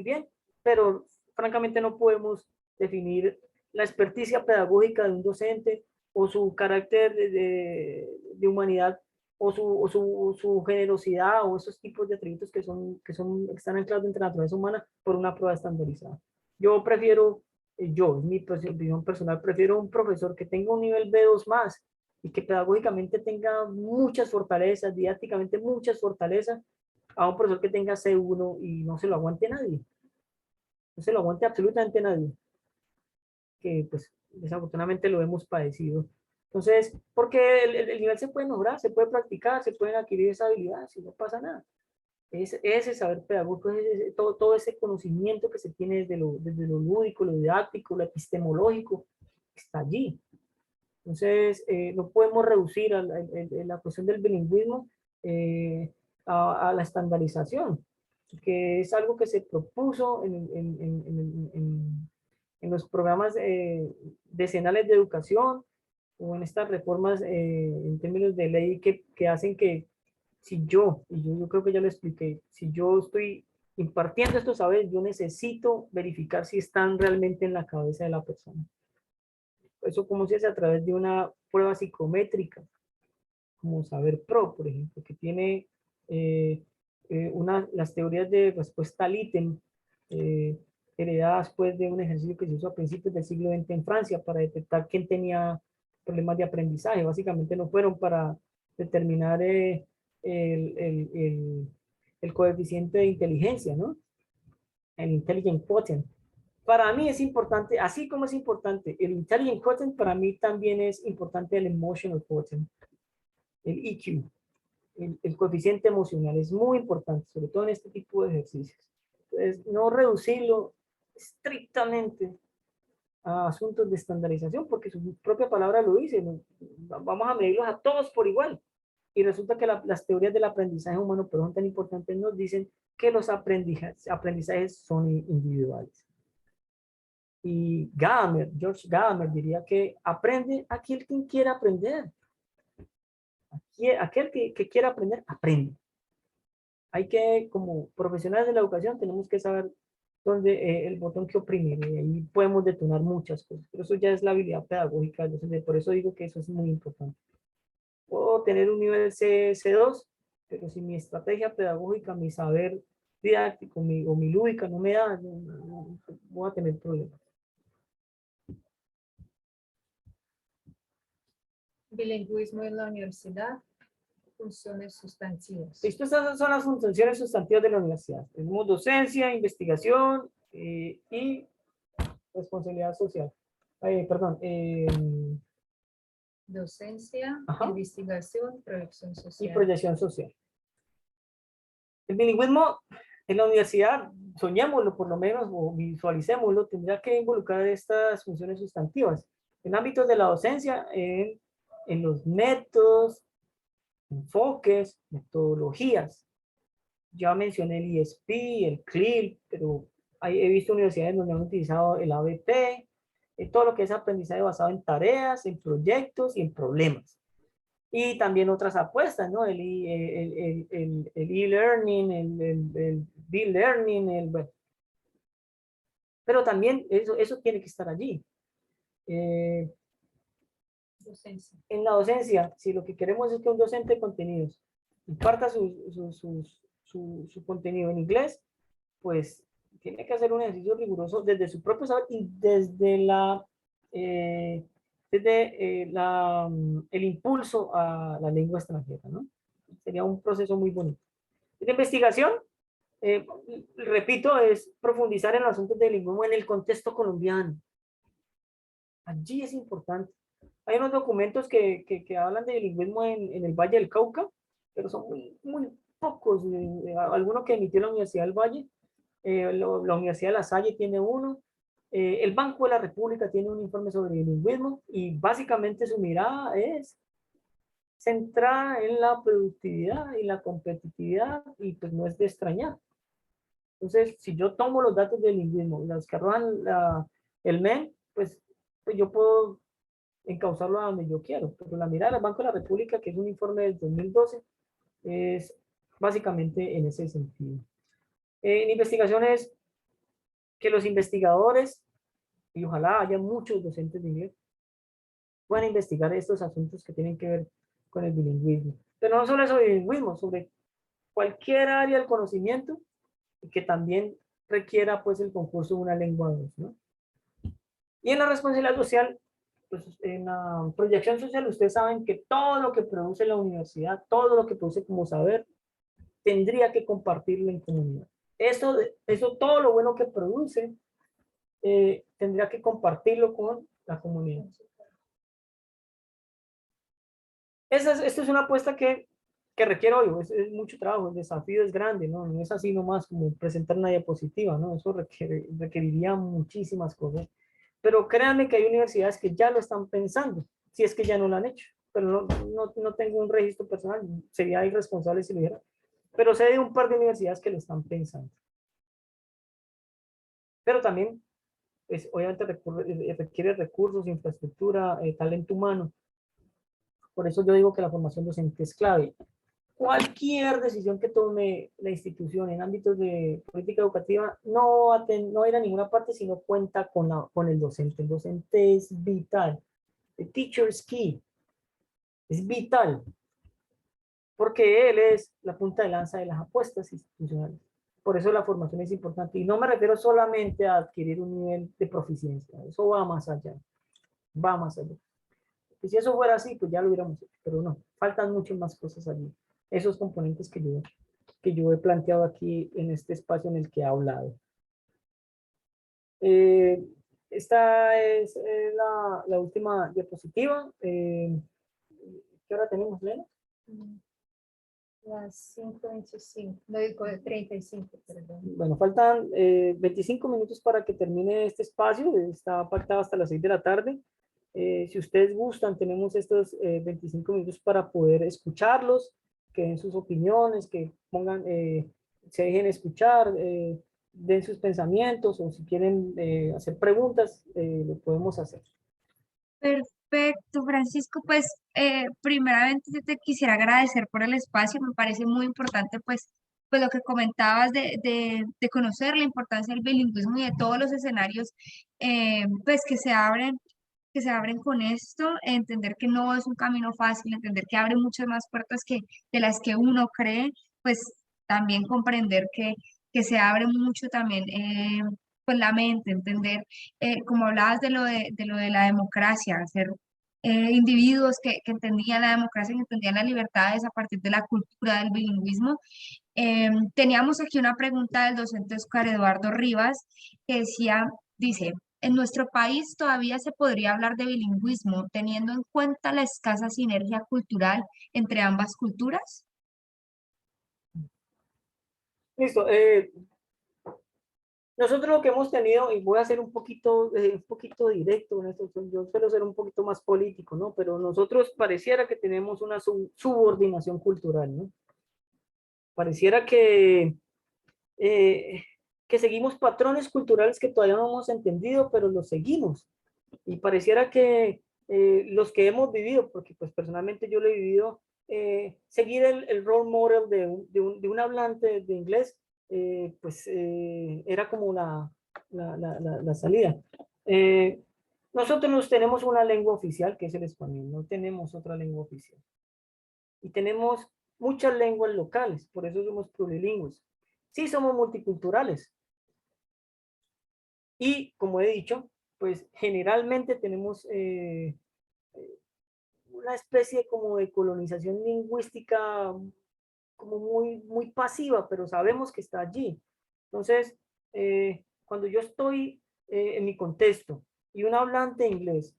bien, pero francamente no podemos definir la experticia pedagógica de un docente o su carácter de humanidad o su generosidad o esos tipos de atributos que están anclados dentro de la naturaleza humana por una prueba estandarizada. Yo prefiero, mi opinión personal, prefiero un profesor que tenga un nivel B2 más y que pedagógicamente tenga muchas fortalezas, didácticamente muchas fortalezas, a un profesor que tenga C1 y no se lo aguante nadie. No se lo aguante absolutamente nadie. Que pues desafortunadamente lo hemos padecido. Entonces, porque el nivel se puede mejorar, se puede practicar, se pueden adquirir esa habilidad, si no pasa nada. Ese saber pedagógico, todo ese conocimiento que se tiene desde lo lúdico, lo didáctico, lo epistemológico, está allí. Entonces, no podemos reducir la cuestión del bilingüismo a la estandarización, que es algo que se propuso en los programas decenales de educación o en estas reformas en términos de ley que hacen que si yo creo que ya lo expliqué, si yo estoy impartiendo estos saberes, yo necesito verificar si están realmente en la cabeza de la persona. Eso como se hace a través de una prueba psicométrica, como Saber Pro, por ejemplo, que tiene las teorías de respuesta al ítem heredadas pues de un ejercicio que se hizo a principios del siglo XX en Francia para detectar quién tenía problemas de aprendizaje. Básicamente no fueron para determinar el coeficiente de inteligencia, ¿no? El intelligent quotient. Para mí es importante, así como es importante el intelligent quotient, para mí también es importante el emotional quotient, el EQ, el coeficiente emocional. Es muy importante, sobre todo en este tipo de ejercicios. Entonces, no reducirlo estrictamente a asuntos de estandarización, porque su propia palabra lo dice, ¿no? Vamos a medirlos a todos por igual. Y resulta que las teorías del aprendizaje humano, pero son tan importantes, nos dicen que los aprendizajes son individuales. Y George Gadamer diría que aprende aquel quien quiera aprender. Aquel que quiera aprender, aprende. Hay que, como profesionales de la educación, tenemos que saber donde el botón que oprimir, y ahí podemos detonar muchas cosas, pero eso ya es la habilidad pedagógica, entonces por eso digo que eso es muy importante. Puedo tener un nivel C2, pero si mi estrategia pedagógica, mi saber didáctico o mi lúdica no me da, no voy a tener problemas. Bilingüismo en la universidad, funciones sustantivas. Estas son las funciones sustantivas de la universidad. Tenemos docencia, investigación y responsabilidad social. Docencia, Ajá. investigación, proyección Y social. proyección social. El bilingüismo en la universidad, soñémoslo por lo menos, o visualicémoslo, tendrá que involucrar estas funciones sustantivas en ámbitos de la docencia, en los métodos, enfoques, metodologías. Ya mencioné el ISP, el CLIL, pero he visto universidades donde han utilizado el ABP, todo lo que es aprendizaje basado en tareas, en proyectos y en problemas. Y también otras apuestas, ¿no? El e-learning, el B-learning, bueno. Pero también eso tiene que estar allí. Docencia. En la docencia, si lo que queremos es que un docente de contenidos imparta su contenido en inglés, pues tiene que hacer un ejercicio riguroso desde su propio saber y desde el impulso a la lengua extranjera, ¿no? Sería un proceso muy bonito. La investigación, repito, es profundizar en los asuntos del bilingüismo en el contexto colombiano. Allí es importante. Hay unos documentos que hablan de bilingüismo en el Valle del Cauca, pero son muy pocos. Alguno que emitió la Universidad del Valle, la Universidad de La Salle tiene uno, el Banco de la República tiene un informe sobre bilingüismo y básicamente su mirada es centrada en la productividad y la competitividad y pues no es de extrañar. Entonces, si yo tomo los datos del bilingüismo, los que arrojan el MEN, pues yo puedo encauzarlo a donde yo quiero. Pero la mirada del Banco de la República, que es un informe del 2012, es básicamente en ese sentido. En investigaciones, que los investigadores, y ojalá haya muchos docentes de inglés, puedan investigar estos asuntos que tienen que ver con el bilingüismo. Pero no solo sobre bilingüismo, sobre cualquier área del conocimiento que también requiera pues el concurso de una lengua 2, ¿no? Y en la responsabilidad social, pues en la proyección social, ustedes saben que todo lo que produce la universidad, todo lo que produce como saber, tendría que compartirlo en comunidad. Eso todo lo bueno que produce, tendría que compartirlo con la comunidad. Esto es una apuesta que requiere, hoy es mucho trabajo, el desafío es grande, ¿no? No es así nomás como presentar una diapositiva, ¿no? Eso requeriría muchísimas cosas. Pero créanme que hay universidades que ya lo están pensando, si es que ya no lo han hecho. Pero no tengo un registro personal, sería irresponsable si lo hubiera. Pero sé de un par de universidades que lo están pensando. Pero también, pues, obviamente requiere recursos, infraestructura, talento humano. Por eso yo digo que la formación docente es clave. Cualquier decisión que tome la institución en ámbitos de política educativa no va a ir a ninguna parte si no cuenta con el docente. El docente es vital. The teacher is key. Es vital. Porque él es la punta de lanza de las apuestas institucionales. Por eso la formación es importante. Y no me refiero solamente a adquirir un nivel de proficiencia. Eso va más allá. Va más allá. Y si eso fuera así, pues ya lo hubiéramos hecho. Pero no, faltan muchas más cosas allí. Esos componentes que yo he planteado aquí en este espacio en el que he hablado. Esta es la última diapositiva. ¿Qué hora tenemos, Lena? Las 5:25, no digo 35, perdón. Bueno, faltan 25 minutos para que termine este espacio. Está pactado hasta las 6 de la tarde. Si ustedes gustan, tenemos estos 25 minutos para poder escucharlos, que den sus opiniones, que pongan, se dejen escuchar, den sus pensamientos, o si quieren hacer preguntas, lo podemos hacer. Perfecto, Francisco. Pues primeramente yo te quisiera agradecer por el espacio. Me parece muy importante pues pues lo que comentabas de conocer la importancia del bilingüismo y de todos los escenarios pues que se abren con esto, entender que no es un camino fácil, entender que abre muchas más puertas de las que uno cree, pues también comprender que se abre mucho también pues la mente, entender, como hablabas de lo de la democracia, ser individuos que entendían la democracia, que entendían las libertades a partir de la cultura del bilingüismo. Teníamos aquí una pregunta del docente Oscar Eduardo Rivas que dice, ¿en nuestro país todavía se podría hablar de bilingüismo teniendo en cuenta la escasa sinergia cultural entre ambas culturas? Listo. Nosotros lo que hemos tenido, y voy a ser un poquito directo en esto, yo suelo ser un poquito más político, ¿no? Pero nosotros pareciera que tenemos una subordinación cultural, ¿no? Pareciera eh, que seguimos patrones culturales que todavía no hemos entendido, pero los seguimos. Y pareciera que los que hemos vivido, porque pues personalmente yo lo he vivido, seguir el role model de un hablante de inglés, era como la salida. Nosotros tenemos una lengua oficial que es el español, no tenemos otra lengua oficial. Y tenemos muchas lenguas locales, por eso somos plurilingües. Sí somos multiculturales. Y como he dicho, pues generalmente tenemos una especie como de colonización lingüística como muy pasiva, pero sabemos que está allí. Entonces, cuando yo estoy en mi contexto y un hablante inglés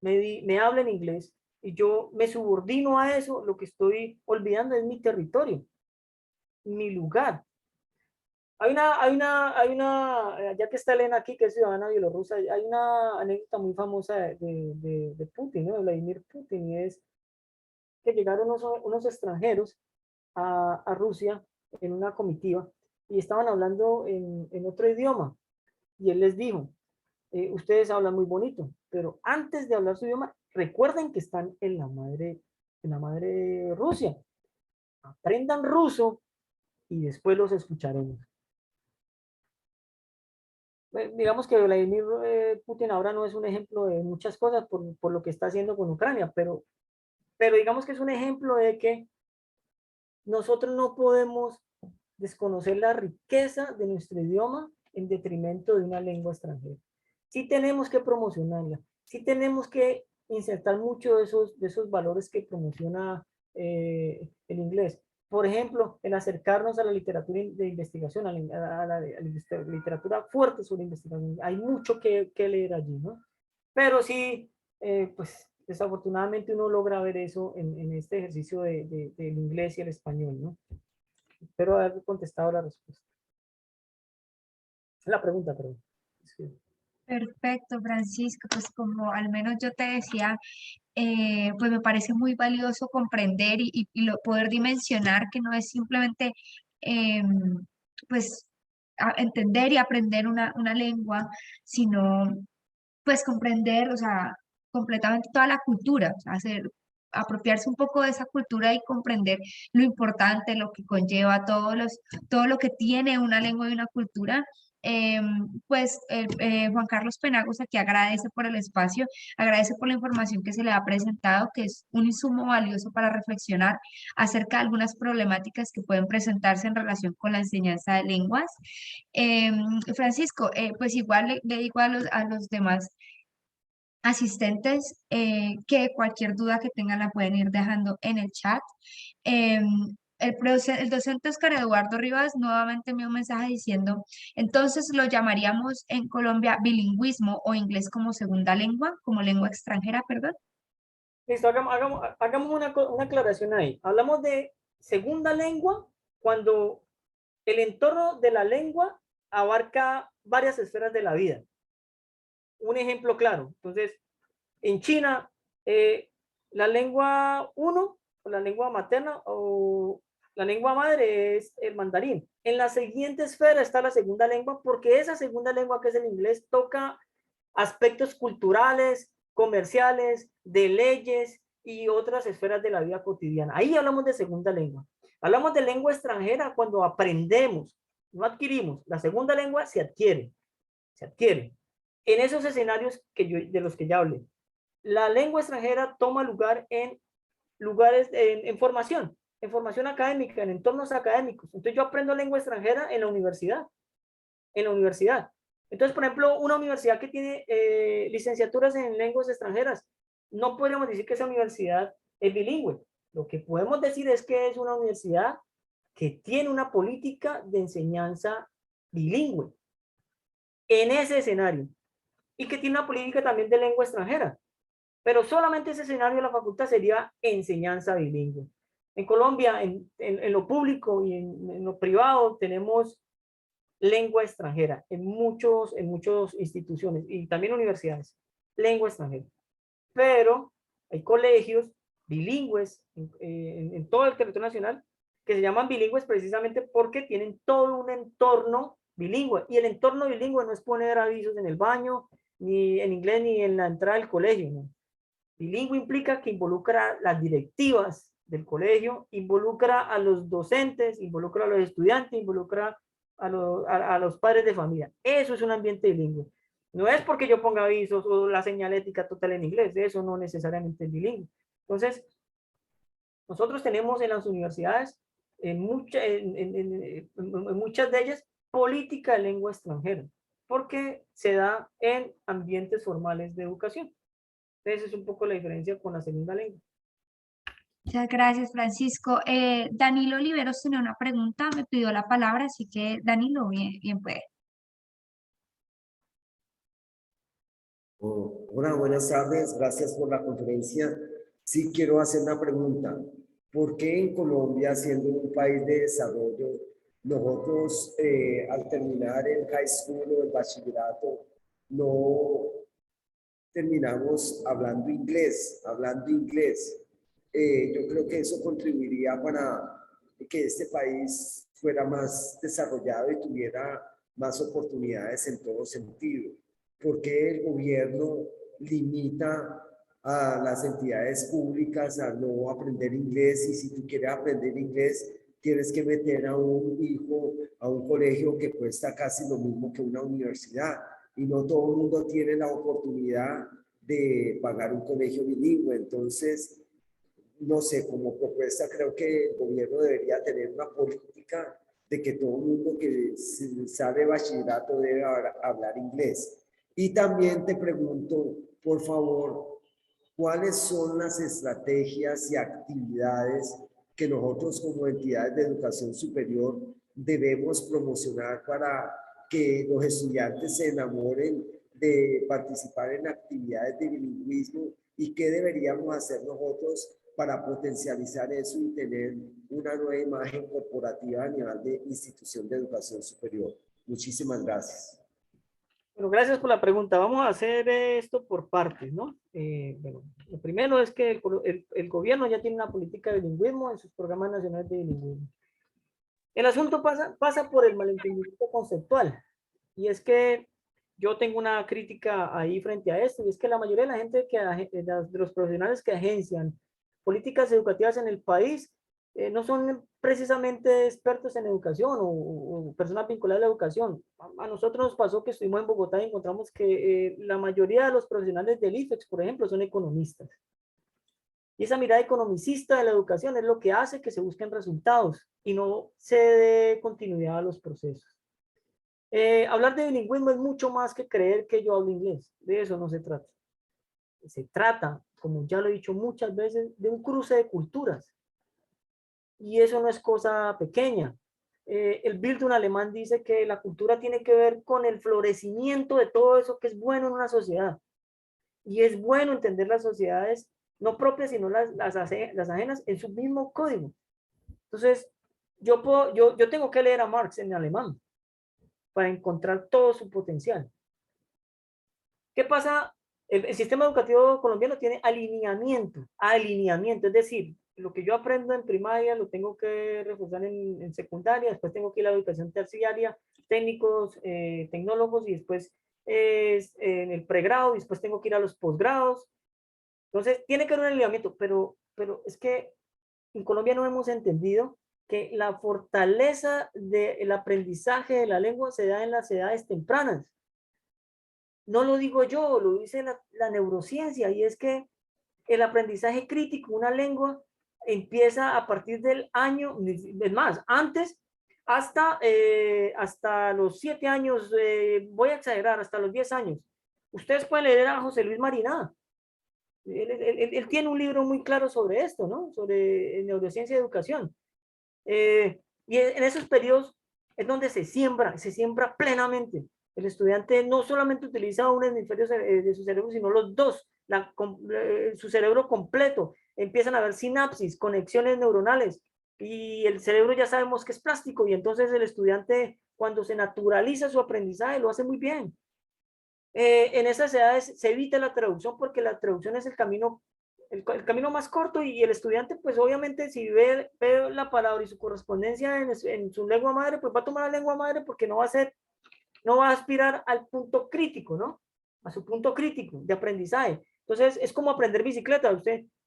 me habla en inglés y yo me subordino a eso, lo que estoy olvidando es mi territorio, mi lugar. Ya que está Elena aquí, que es ciudadana bielorrusa, hay una anécdota muy famosa de Putin, ¿no? De Vladimir Putin, y es que llegaron unos extranjeros a Rusia en una comitiva y estaban hablando en otro idioma. Y él les dijo, ustedes hablan muy bonito, pero antes de hablar su idioma, recuerden que están en la madre Rusia. Aprendan ruso y después los escucharemos. Digamos que Vladimir Putin ahora no es un ejemplo de muchas cosas por lo que está haciendo con Ucrania, pero digamos que es un ejemplo de que nosotros no podemos desconocer la riqueza de nuestro idioma en detrimento de una lengua extranjera. Sí tenemos que promocionarla, sí tenemos que insertar mucho de esos valores que promociona el inglés. Por ejemplo, el acercarnos a la literatura de investigación, a la literatura fuerte sobre investigación. Hay mucho que leer allí, ¿no? Pero sí, pues desafortunadamente uno logra ver eso en este ejercicio del inglés y el español, ¿no? Espero haber contestado la respuesta. La pregunta, perdón. Sí. Perfecto, Francisco. Pues como al menos yo te decía, pues me parece muy valioso comprender poder dimensionar que no es simplemente pues entender y aprender una lengua, sino pues comprender, o sea, completamente toda la cultura, o sea, apropiarse un poco de esa cultura y comprender lo importante, lo que conlleva, todo lo que tiene una lengua y una cultura. Juan Carlos Penagos aquí agradece por el espacio, agradece por la información que se le ha presentado, que es un insumo valioso para reflexionar acerca de algunas problemáticas que pueden presentarse en relación con la enseñanza de lenguas. Francisco, pues igual le digo a los demás asistentes que cualquier duda que tengan la pueden ir dejando en el chat. Em, el docente Oscar Eduardo Rivas nuevamente envió un mensaje diciendo, entonces lo llamaríamos en Colombia bilingüismo o inglés como segunda lengua, como lengua extranjera, perdón. Listo, hagamos una aclaración ahí. Hablamos de segunda lengua cuando el entorno de la lengua abarca varias esferas de la vida. Un ejemplo claro. Entonces, en China, la lengua uno, o la lengua materna, o la lengua madre es el mandarín. En la siguiente esfera está la segunda lengua, porque esa segunda lengua, que es el inglés, toca aspectos culturales, comerciales, de leyes y otras esferas de la vida cotidiana. Ahí hablamos de segunda lengua. Hablamos de lengua extranjera cuando aprendemos, no adquirimos. La segunda lengua se adquiere, se adquiere. En esos escenarios de los que ya hablé, la lengua extranjera toma lugar en lugares, en formación académica, en entornos académicos. Entonces yo aprendo lengua extranjera en la universidad, Entonces, por ejemplo, una universidad que tiene licenciaturas en lenguas extranjeras, no podríamos decir que esa universidad es bilingüe. Lo que podemos decir es que es una universidad que tiene una política de enseñanza bilingüe en ese escenario y que tiene una política también de lengua extranjera. Pero solamente ese escenario de la facultad sería enseñanza bilingüe. En Colombia, en lo público y en lo privado, tenemos lengua extranjera en muchas instituciones y también universidades, lengua extranjera. Pero hay colegios bilingües en todo el territorio nacional que se llaman bilingües precisamente porque tienen todo un entorno bilingüe. Y el entorno bilingüe no es poner avisos en el baño, ni en inglés, ni en la entrada del colegio, ¿no? Bilingüe implica que involucra las directivas del colegio, involucra a los docentes, involucra a los estudiantes, involucra a los padres de familia. Eso es un ambiente bilingüe. No es porque yo ponga avisos o la señalética total en inglés, eso no necesariamente es bilingüe. Entonces, nosotros tenemos en las universidades, en muchas de ellas, política de lengua extranjera, porque se da en ambientes formales de educación. Esa es un poco la diferencia con la segunda lengua. Muchas gracias, Francisco. Danilo Oliveros tiene una pregunta, me pidió la palabra, así que Danilo, bien puede. Hola, buenas tardes. Gracias por la conferencia. Sí, quiero hacer una pregunta. ¿Por qué en Colombia, siendo un país de desarrollo, nosotros al terminar el high school o el bachillerato no terminamos hablando inglés? Yo creo que eso contribuiría para que este país fuera más desarrollado y tuviera más oportunidades en todo sentido. ¿Por qué el gobierno limita a las entidades públicas a no aprender inglés? Y si tú quieres aprender inglés, tienes que meter a un hijo a un colegio que cuesta casi lo mismo que una universidad. Y no todo el mundo tiene la oportunidad de pagar un colegio bilingüe. Entonces, no sé, como propuesta creo que el gobierno debería tener una política de que todo el mundo que sabe bachillerato debe hablar inglés. Y también te pregunto, por favor, ¿cuáles son las estrategias y actividades que nosotros como entidades de educación superior debemos promocionar para que los estudiantes se enamoren de participar en actividades de bilingüismo y qué deberíamos hacer nosotros para potencializar eso y tener una nueva imagen corporativa a nivel de institución de educación superior? Muchísimas gracias. Bueno, gracias por la pregunta. Vamos a hacer esto por partes, ¿no? Bueno, lo primero es que el gobierno ya tiene una política de bilingüismo en sus programas nacionales de bilingüismo. El asunto pasa por el malentendimiento conceptual. Y es que yo tengo una crítica ahí frente a esto, y es que la mayoría de la gente de los profesionales que agencian políticas educativas en el país no son precisamente expertos en educación o personas vinculadas a la educación. A nosotros nos pasó que estuvimos en Bogotá y encontramos que la mayoría de los profesionales del IFEX, por ejemplo, son economistas. Y esa mirada economicista de la educación es lo que hace que se busquen resultados y no se dé continuidad a los procesos. Hablar de bilingüismo es mucho más que creer que yo hablo inglés. De eso no se trata. Se trata, como ya lo he dicho muchas veces, de un cruce de culturas. Y eso no es cosa pequeña. El Bildung alemán dice que la cultura tiene que ver con el florecimiento de todo eso que es bueno en una sociedad. Y es bueno entender las sociedades, no propias, sino las ajenas, en su mismo código. Entonces, yo tengo que leer a Marx en alemán para encontrar todo su potencial. ¿Qué pasa? El sistema educativo colombiano tiene alineamiento, es decir, lo que yo aprendo en primaria lo tengo que reforzar en secundaria, después tengo que ir a la educación terciaria, técnicos, tecnólogos, y después en el pregrado, y después tengo que ir a los posgrados. Entonces, tiene que haber un alineamiento, pero es que en Colombia no hemos entendido que la fortaleza del aprendizaje de la lengua se da en las edades tempranas. No lo digo yo, lo dice la neurociencia, y es que el aprendizaje crítico, una lengua, empieza a partir del año, es más, antes, hasta los 7 años, voy a exagerar, hasta los 10 años. Ustedes pueden leer a José Luis Mariná. Él tiene un libro muy claro sobre esto, ¿no? Sobre neurociencia y educación. Y en esos periodos es donde se siembra plenamente. El estudiante no solamente utiliza un hemisferio de su cerebro, sino los dos, su cerebro completo. Empiezan a haber sinapsis, conexiones neuronales, y el cerebro ya sabemos que es plástico, y entonces el estudiante, cuando se naturaliza su aprendizaje, lo hace muy bien. En esas edades se evita la traducción, porque la traducción es el camino más corto, y el estudiante, pues obviamente, si ve la palabra y su correspondencia en su lengua madre, pues va a tomar la lengua madre, porque no va a aspirar al punto crítico, ¿no? A su punto crítico de aprendizaje. Entonces, es como aprender bicicleta.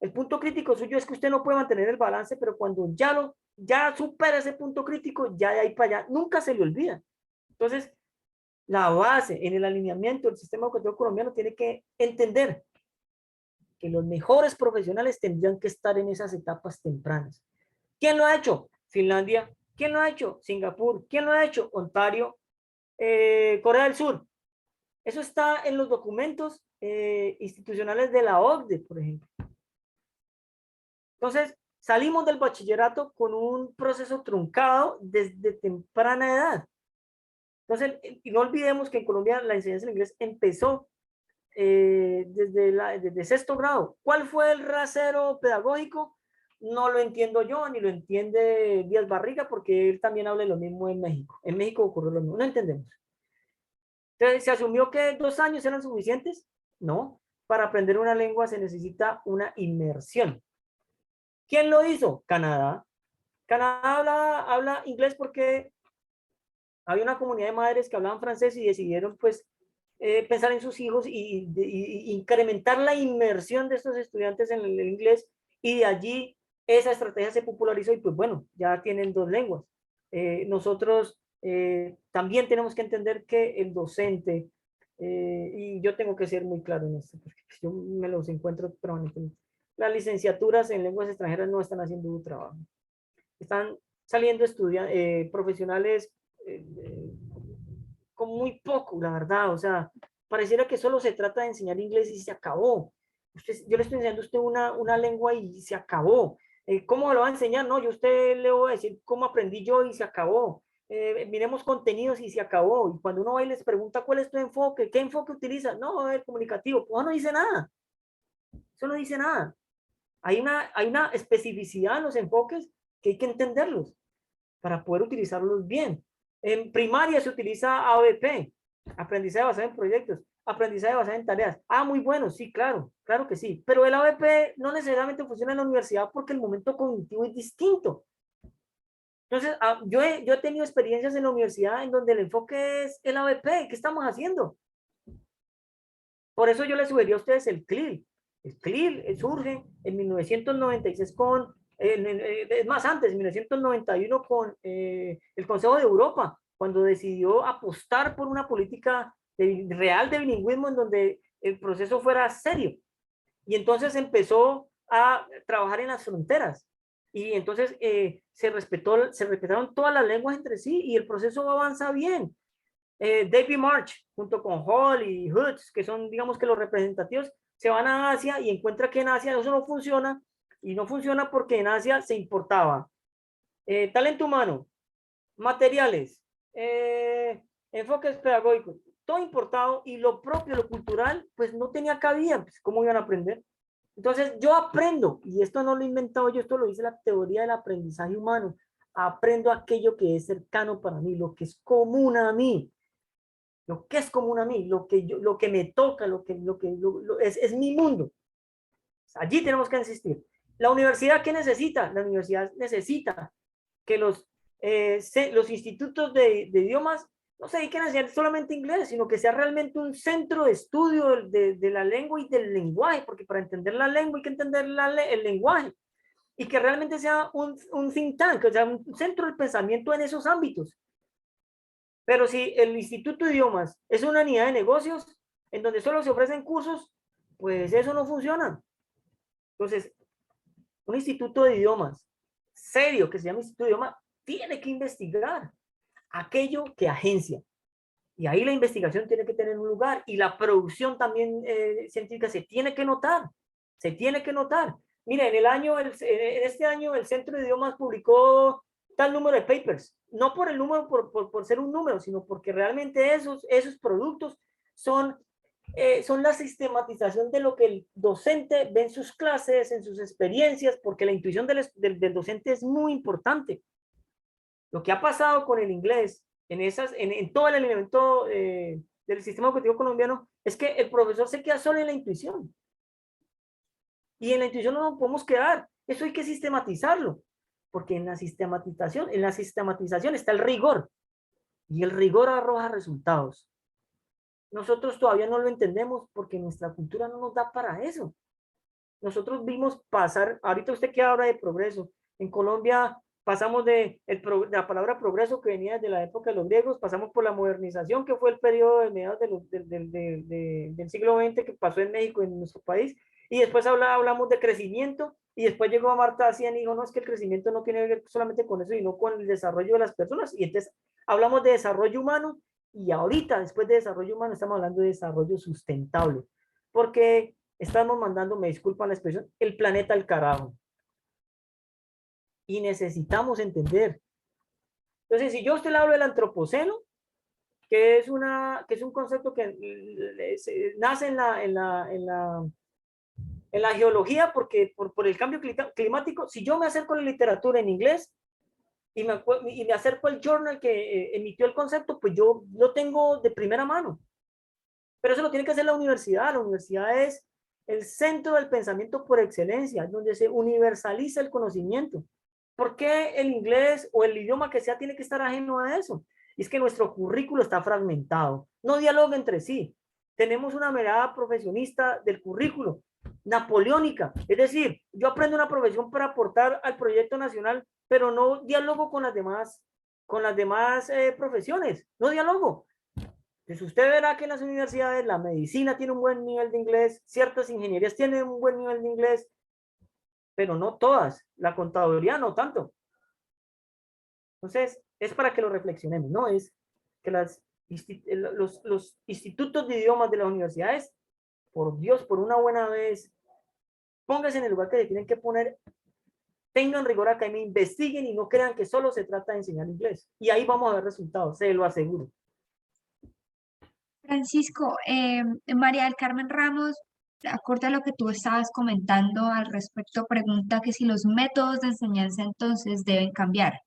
El punto crítico suyo es que usted no puede mantener el balance, pero cuando ya supera ese punto crítico, ya de ahí para allá, nunca se le olvida. Entonces, la base en el alineamiento del sistema educativo colombiano tiene que entender que los mejores profesionales tendrían que estar en esas etapas tempranas. ¿Quién lo ha hecho? Finlandia. ¿Quién lo ha hecho? Singapur. ¿Quién lo ha hecho? Ontario. Corea del Sur. Eso está en los documentos institucionales de la OCDE, por ejemplo. Entonces, salimos del bachillerato con un proceso truncado desde temprana edad. Entonces, y no olvidemos que en Colombia la enseñanza del inglés empezó desde sexto grado. ¿Cuál fue el rasero pedagógico? No lo entiendo yo, ni lo entiende Díaz Barriga, porque él también habla lo mismo en México. En México ocurrió lo mismo, no entendemos. Entonces, ¿se asumió que 2 años eran suficientes? No. Para aprender una lengua se necesita una inmersión. ¿Quién lo hizo? Canadá. Canadá habla inglés porque había una comunidad de madres que hablaban francés, y decidieron, pues, pensar en sus hijos y incrementar la inmersión de estos estudiantes en el inglés, y de allí esa estrategia se popularizó, y pues bueno, ya tienen 2 lenguas. Nosotros también tenemos que entender que el docente, y yo tengo que ser muy claro en esto, porque yo me los encuentro permanentemente, las licenciaturas en lenguas extranjeras no están haciendo un trabajo. Están saliendo profesionales con muy poco, la verdad. O sea, pareciera que solo se trata de enseñar inglés y se acabó. Yo le estoy enseñando a usted una lengua y se acabó. ¿Cómo lo va a enseñar? No, yo a usted le voy a decir cómo aprendí yo y se acabó. Miremos contenidos y se acabó. Y cuando uno va y les pregunta cuál es tu enfoque, ¿qué enfoque utilizas? No, el comunicativo. Pues no dice nada. Eso no dice nada. Hay una especificidad en los enfoques que hay que entenderlos para poder utilizarlos bien. En primaria se utiliza ABP, aprendizaje basado en proyectos, aprendizaje basado en tareas. Ah, muy bueno, sí, claro que sí. Pero el ABP no necesariamente funciona en la universidad, porque el momento cognitivo es distinto. Entonces, yo he tenido experiencias en la universidad en donde el enfoque es el ABP. ¿Qué estamos haciendo? Por eso yo les sugerí a ustedes el CLIL. El CLIL surge en 1996 es más, antes, en 1991, con el Consejo de Europa, cuando decidió apostar por una política real de bilingüismo, en donde el proceso fuera serio. Y entonces empezó a trabajar en las fronteras. Y entonces se respetaron todas las lenguas entre sí, y el proceso avanza bien. David March, junto con Hall y Hoods, que son, digamos, que los representativos, se van a Asia y encuentra que en Asia eso no funciona, y no funciona porque en Asia se importaba talento humano, materiales, enfoques pedagógicos, todo importado, y lo propio, lo cultural, pues no tenía cabida. Pues, ¿cómo iban a aprender? Entonces yo aprendo, y esto no lo he inventado yo, esto lo dice la teoría del aprendizaje humano. Aprendo aquello que es cercano para mí, lo que es común a mí. Lo que es común a mí, lo que me toca, es mi mundo. Allí tenemos que insistir. La universidad, ¿qué necesita? La universidad necesita que los institutos de idiomas no se dediquen a enseñar solamente inglés, sino que sea realmente un centro de estudio de la lengua y del lenguaje, porque para entender la lengua hay que entender el lenguaje. y que realmente sea un think tank, o sea, un centro del pensamiento en esos ámbitos. Pero si el Instituto de Idiomas es una unidad de negocios en donde solo se ofrecen cursos, pues eso no funciona. Entonces, un instituto de idiomas serio que se llama Instituto de Idiomas tiene que investigar aquello que agencia. Y ahí la investigación tiene que tener un lugar y la producción también científica se tiene que notar. Se tiene que notar. Mira, en este año el Centro de Idiomas publicó tal número de papers. No por el número, por ser un número, sino porque realmente esos productos son la sistematización de lo que el docente ve en sus clases, en sus experiencias, porque la intuición del docente es muy importante. Lo que ha pasado con el inglés en todo el elemento del sistema educativo colombiano es que el profesor se queda solo en la intuición. Y en la intuición no nos podemos quedar. Eso hay que sistematizarlo, porque en la sistematización está el rigor, y el rigor arroja resultados. Nosotros todavía no lo entendemos porque nuestra cultura no nos da para eso. Nosotros vimos pasar, ahorita usted que habla de progreso, en Colombia pasamos de la palabra progreso que venía desde la época de los griegos, pasamos por la modernización, que fue el periodo de mediados del siglo XX que pasó en México, en nuestro país, y después hablamos de crecimiento, y después llegó a Marta Hacienda y dijo, no, es que el crecimiento no tiene que ver solamente con eso, sino con el desarrollo de las personas, y entonces hablamos de desarrollo humano, y ahorita, después de desarrollo humano, estamos hablando de desarrollo sustentable, porque estamos mandando, me disculpan la expresión, el planeta al carajo. Y necesitamos entender. Entonces, si yo a usted le hablo del antropoceno, que es un concepto que nace en la geología, porque por el cambio climático, si yo me acerco a la literatura en inglés y me acerco al journal que emitió el concepto, pues yo lo tengo de primera mano. Pero eso lo tiene que hacer la universidad. La universidad es el centro del pensamiento por excelencia, donde se universaliza el conocimiento. ¿Por qué el inglés o el idioma que sea tiene que estar ajeno a eso? Y es que nuestro currículo está fragmentado, no dialoga entre sí. Tenemos una mirada profesionista del currículo, napoleónica. Es decir, yo aprendo una profesión para aportar al proyecto nacional, pero no dialogo con las demás profesiones, no dialogo. Entonces usted verá que en las universidades la medicina tiene un buen nivel de inglés, ciertas ingenierías tienen un buen nivel de inglés, pero no todas. La contaduría no tanto. Entonces, es para que lo reflexionemos, ¿no? Es que los institutos de idiomas de las universidades, por Dios, por una buena vez, pónganse en el lugar que se tienen que poner, tengan rigor académico, investiguen y no crean que solo se trata de enseñar inglés. Y ahí vamos a ver resultados, se lo aseguro. Francisco, María del Carmen Ramos, acorde a lo que tú estabas comentando al respecto, pregunta que si los métodos de enseñanza entonces deben cambiar.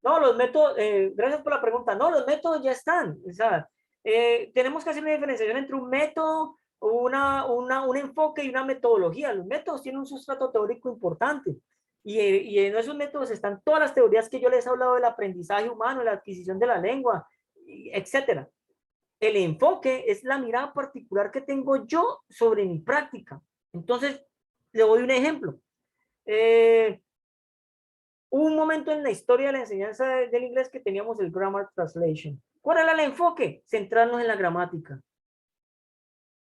No, los métodos, gracias por la pregunta. No, los métodos ya están. O sea, tenemos que hacer una diferenciación entre un método, un enfoque y una metodología. Los métodos tienen un sustrato teórico importante. Y en esos métodos están todas las teorías que yo les he hablado del aprendizaje humano, la adquisición de la lengua, etcétera. El enfoque es la mirada particular que tengo yo sobre mi práctica. Entonces, le doy un ejemplo. Hubo un momento en la historia de la enseñanza del inglés que teníamos el Grammar Translation. ¿Cuál era el enfoque? Centrarnos en la gramática.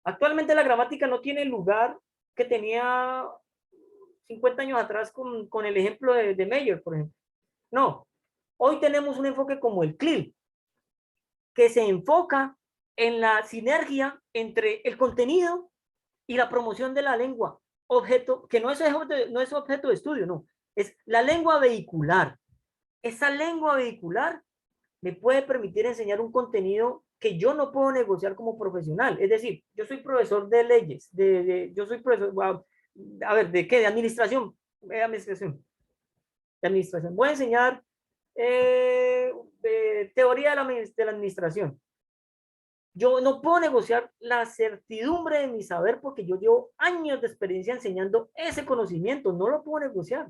Actualmente la gramática no tiene el lugar que tenía 50 años atrás con el ejemplo de Meyer, por ejemplo. No, hoy tenemos un enfoque como el CLIL, que se enfoca en la sinergia entre el contenido y la promoción de la lengua, objeto, que no es objeto de estudio, no, es la lengua vehicular. Esa lengua vehicular me puede permitir enseñar un contenido que yo no puedo negociar como profesional. Es decir, yo soy profesor de leyes, yo soy profesor, a ver, ¿de qué? De administración. Voy a enseñar teoría de la administración. Yo no puedo negociar la certidumbre de mi saber porque yo llevo años de experiencia enseñando ese conocimiento. No lo puedo negociar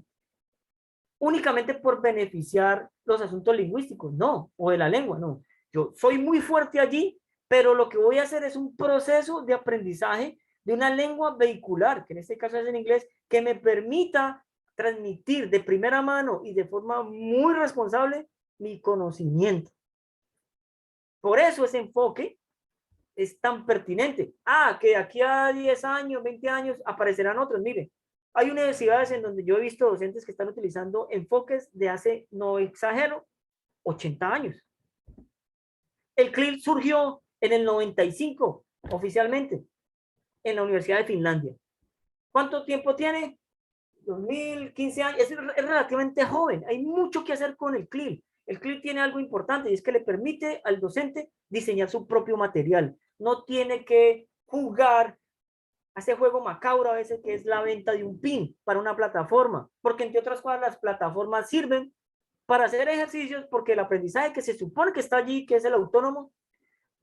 únicamente por beneficiar los asuntos lingüísticos, no, o de la lengua, no. Yo soy muy fuerte allí, pero lo que voy a hacer es un proceso de aprendizaje de una lengua vehicular, que en este caso es en inglés, que me permita transmitir de primera mano y de forma muy responsable mi conocimiento. Por eso ese enfoque es tan pertinente. Que de aquí a 10 años, 20 años aparecerán otros. Mire, hay universidades en donde yo he visto docentes que están utilizando enfoques de hace, no exagero, 80 años. El CLIL surgió en el 95 oficialmente en la Universidad de Finlandia. ¿Cuánto tiempo tiene? 2015 años. Es relativamente joven. Hay mucho que hacer con el CLIL. El CLIL tiene algo importante y es que le permite al docente diseñar su propio material. No tiene que jugar a ese juego macabro a veces que es la venta de un pin para una plataforma, porque entre otras cosas las plataformas sirven para hacer ejercicios porque el aprendizaje que se supone que está allí, que es el autónomo,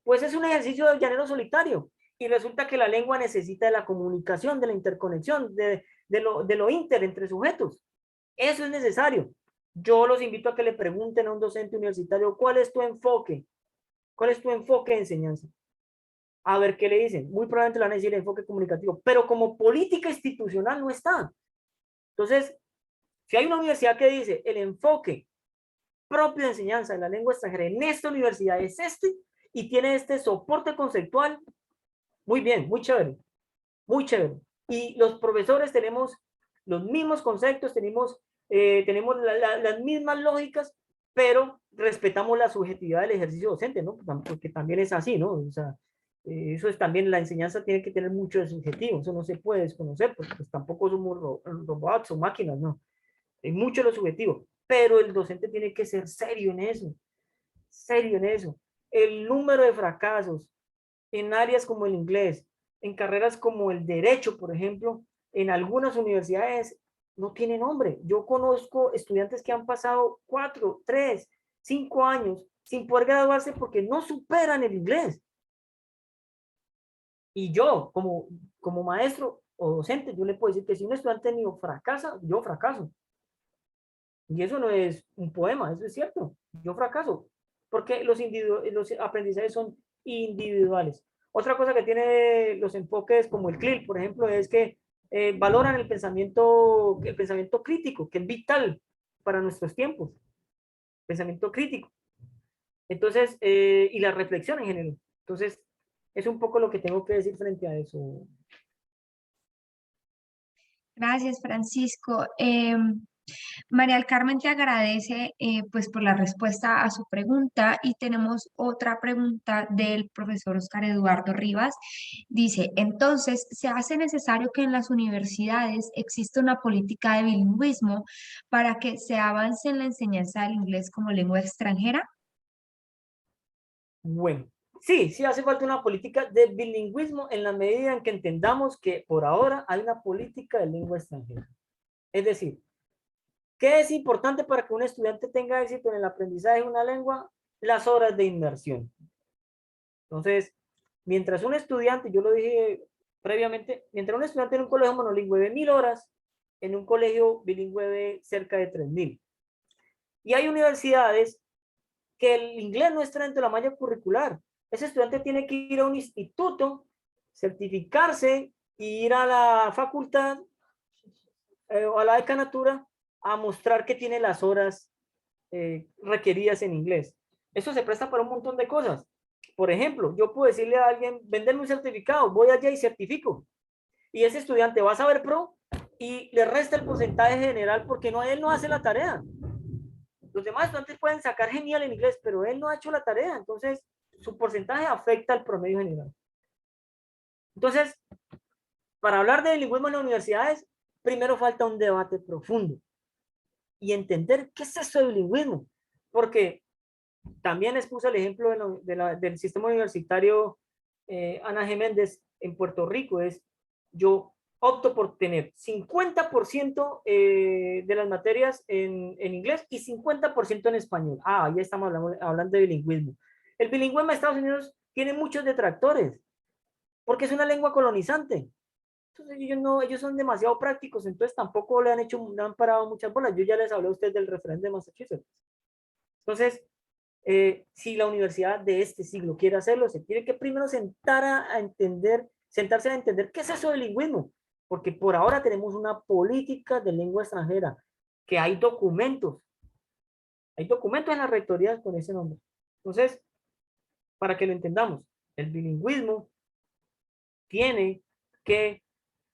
pues es un ejercicio de llanero solitario y resulta que la lengua necesita de la comunicación, de la interconexión, de lo inter entre sujetos. Eso es necesario. Yo los invito a que le pregunten a un docente universitario, ¿cuál es tu enfoque? ¿Cuál es tu enfoque de enseñanza? A ver qué le dicen. Muy probablemente le van a decir enfoque comunicativo, pero como política institucional no está. Entonces, si hay una universidad que dice el enfoque propio de enseñanza de la lengua extranjera en esta universidad es este y tiene este soporte conceptual, muy bien, muy chévere, muy chévere. Y los profesores tenemos los mismos conceptos, tenemos las mismas lógicas, pero respetamos la subjetividad del ejercicio docente, ¿no? Porque también es así, ¿no? O sea, eso es también, la enseñanza tiene que tener mucho de subjetivo, eso no se puede desconocer, porque pues tampoco somos robots o máquinas, ¿no? Hay mucho de lo subjetivo, pero el docente tiene que ser serio en eso, serio en eso. El número de fracasos en áreas como el inglés, en carreras como el derecho, por ejemplo, en algunas universidades no tiene nombre. Yo conozco estudiantes que han pasado 4, 3, 5 años sin poder graduarse porque no superan el inglés. Y yo, como maestro o docente, yo le puedo decir que si un estudiante mío fracasa, yo fracaso. Y eso no es un poema, eso es cierto. Yo fracaso porque los aprendizajes son individuales. Otra cosa que tiene los enfoques como el CLIL, por ejemplo, es que valoran el pensamiento crítico, que es vital para nuestros tiempos. Pensamiento crítico. Entonces, y la reflexión en general. Entonces, es un poco lo que tengo que decir frente a eso. Gracias, Francisco. María del Carmen te agradece pues por la respuesta a su pregunta y tenemos otra pregunta del profesor Oscar Eduardo Rivas. Dice, entonces, ¿se hace necesario que en las universidades exista una política de bilingüismo para que se avance en la enseñanza del inglés como lengua extranjera? Bueno, sí hace falta una política de bilingüismo en la medida en que entendamos que por ahora hay una política de lengua extranjera. Es decir, ¿qué es importante para que un estudiante tenga éxito en el aprendizaje de una lengua? Las horas de inmersión. Entonces, mientras un estudiante, yo lo dije previamente, mientras un estudiante en un colegio monolingüe ve 1000 horas, en un colegio bilingüe ve cerca de 3000. Y hay universidades que el inglés no está dentro de la malla curricular. Ese estudiante tiene que ir a un instituto, certificarse y ir a la facultad o a la decanatura a mostrar que tiene las horas requeridas en inglés. Eso se presta para un montón de cosas. Por ejemplo, yo puedo decirle a alguien, venderme un certificado, voy allá y certifico. Y ese estudiante va a saber pro y le resta el porcentaje general porque él no hace la tarea. Los demás estudiantes pueden sacar genial en inglés, pero él no ha hecho la tarea, entonces su porcentaje afecta al promedio general. Entonces, para hablar de bilingüismo en las universidades, primero falta un debate profundo y entender qué es eso de bilingüismo, porque también les puse el ejemplo del sistema universitario Ana G. Méndez en Puerto Rico, yo opto por tener 50% de las materias en inglés y 50% en español. Ya estamos hablando de bilingüismo. El bilingüismo en Estados Unidos tiene muchos detractores, porque es una lengua colonizante. Entonces ellos son demasiado prácticos, entonces tampoco le han parado muchas bolas. Yo ya les hablé a ustedes del referéndum de Massachusetts. Entonces, si la universidad de este siglo quiere hacerlo, se tiene que primero sentarse a entender qué es eso del bilingüismo. porque por ahora tenemos una política de lengua extranjera, que hay documentos en las rectorías con ese nombre. Entonces, para que lo entendamos, el bilingüismo tiene que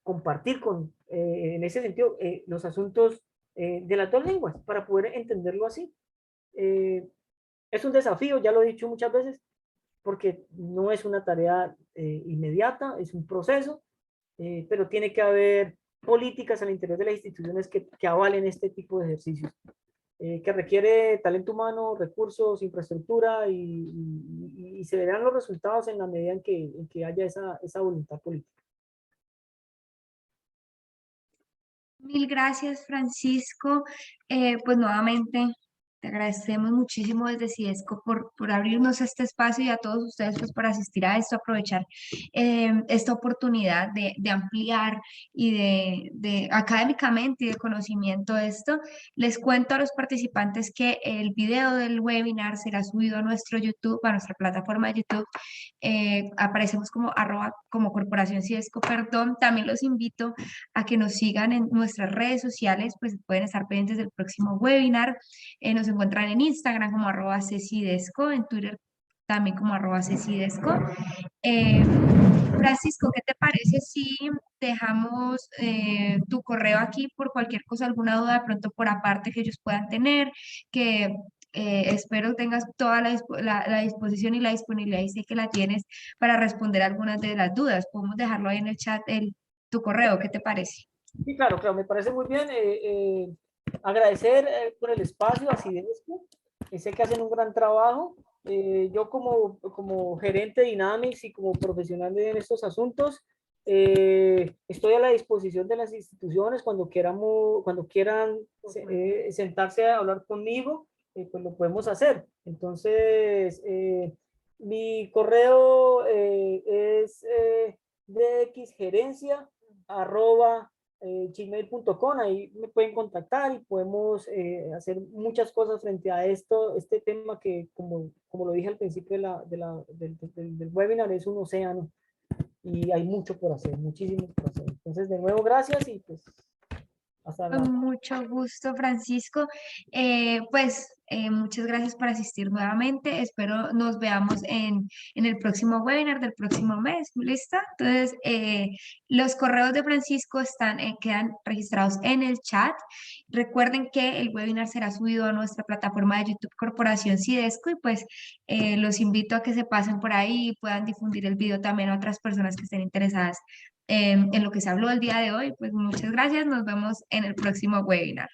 compartir en ese sentido, los asuntos de las dos lenguas, para poder entenderlo así. Es un desafío, ya lo he dicho muchas veces, porque no es una tarea inmediata, es un proceso, pero tiene que haber políticas al interior de las instituciones que avalen este tipo de ejercicios, que requiere talento humano, recursos, infraestructura, y se verán los resultados en la medida en que haya esa voluntad política. Mil gracias, Francisco. Pues nuevamente te agradecemos muchísimo desde CIESCO por abrirnos este espacio, y a todos ustedes pues por asistir a esto, aprovechar esta oportunidad de ampliar y de académicamente y de conocimiento esto. Les cuento a los participantes que el video del webinar será subido a nuestro YouTube, a nuestra plataforma de YouTube. Aparecemos como como Corporación CIESCO, perdón. También los invito a que nos sigan en nuestras redes sociales, pues pueden estar pendientes del próximo webinar. Nos encuentran en Instagram como @cecidesco, en Twitter también como @cecidesco. Eh, Francisco, ¿qué te parece si dejamos tu correo aquí por cualquier cosa, alguna duda de pronto por aparte que ellos puedan tener? Que espero tengas toda la disposición y la disponibilidad, y sé que la tienes, para responder algunas de las dudas. Podemos dejarlo ahí en el chat, tu correo, ¿qué te parece? Sí, claro, claro, me parece muy bien. Agradecer por el espacio a Cidesco, que sé que hacen un gran trabajo. Yo como gerente de Dynamics y como profesional en estos asuntos, estoy a la disposición de las instituciones cuando quieran sentarse a hablar conmigo, pues lo podemos hacer. Entonces, mi correo es dxgerencia@gmail.com. Ahí me pueden contactar y podemos hacer muchas cosas frente a este tema que, como lo dije al principio del webinar, es un océano y hay mucho por hacer, muchísimo por hacer. Entonces, de nuevo, gracias, y pues hasta la... Con mucho gusto, Francisco. Muchas gracias por asistir nuevamente. Espero nos veamos en el próximo webinar del próximo mes. ¿Lista? Entonces, los correos de Francisco quedan registrados en el chat. Recuerden que el webinar será subido a nuestra plataforma de YouTube Corporación CIDESCO, y pues los invito a que se pasen por ahí y puedan difundir el video también a otras personas que estén interesadas en lo que se habló el día de hoy. Pues muchas gracias, nos vemos en el próximo webinar.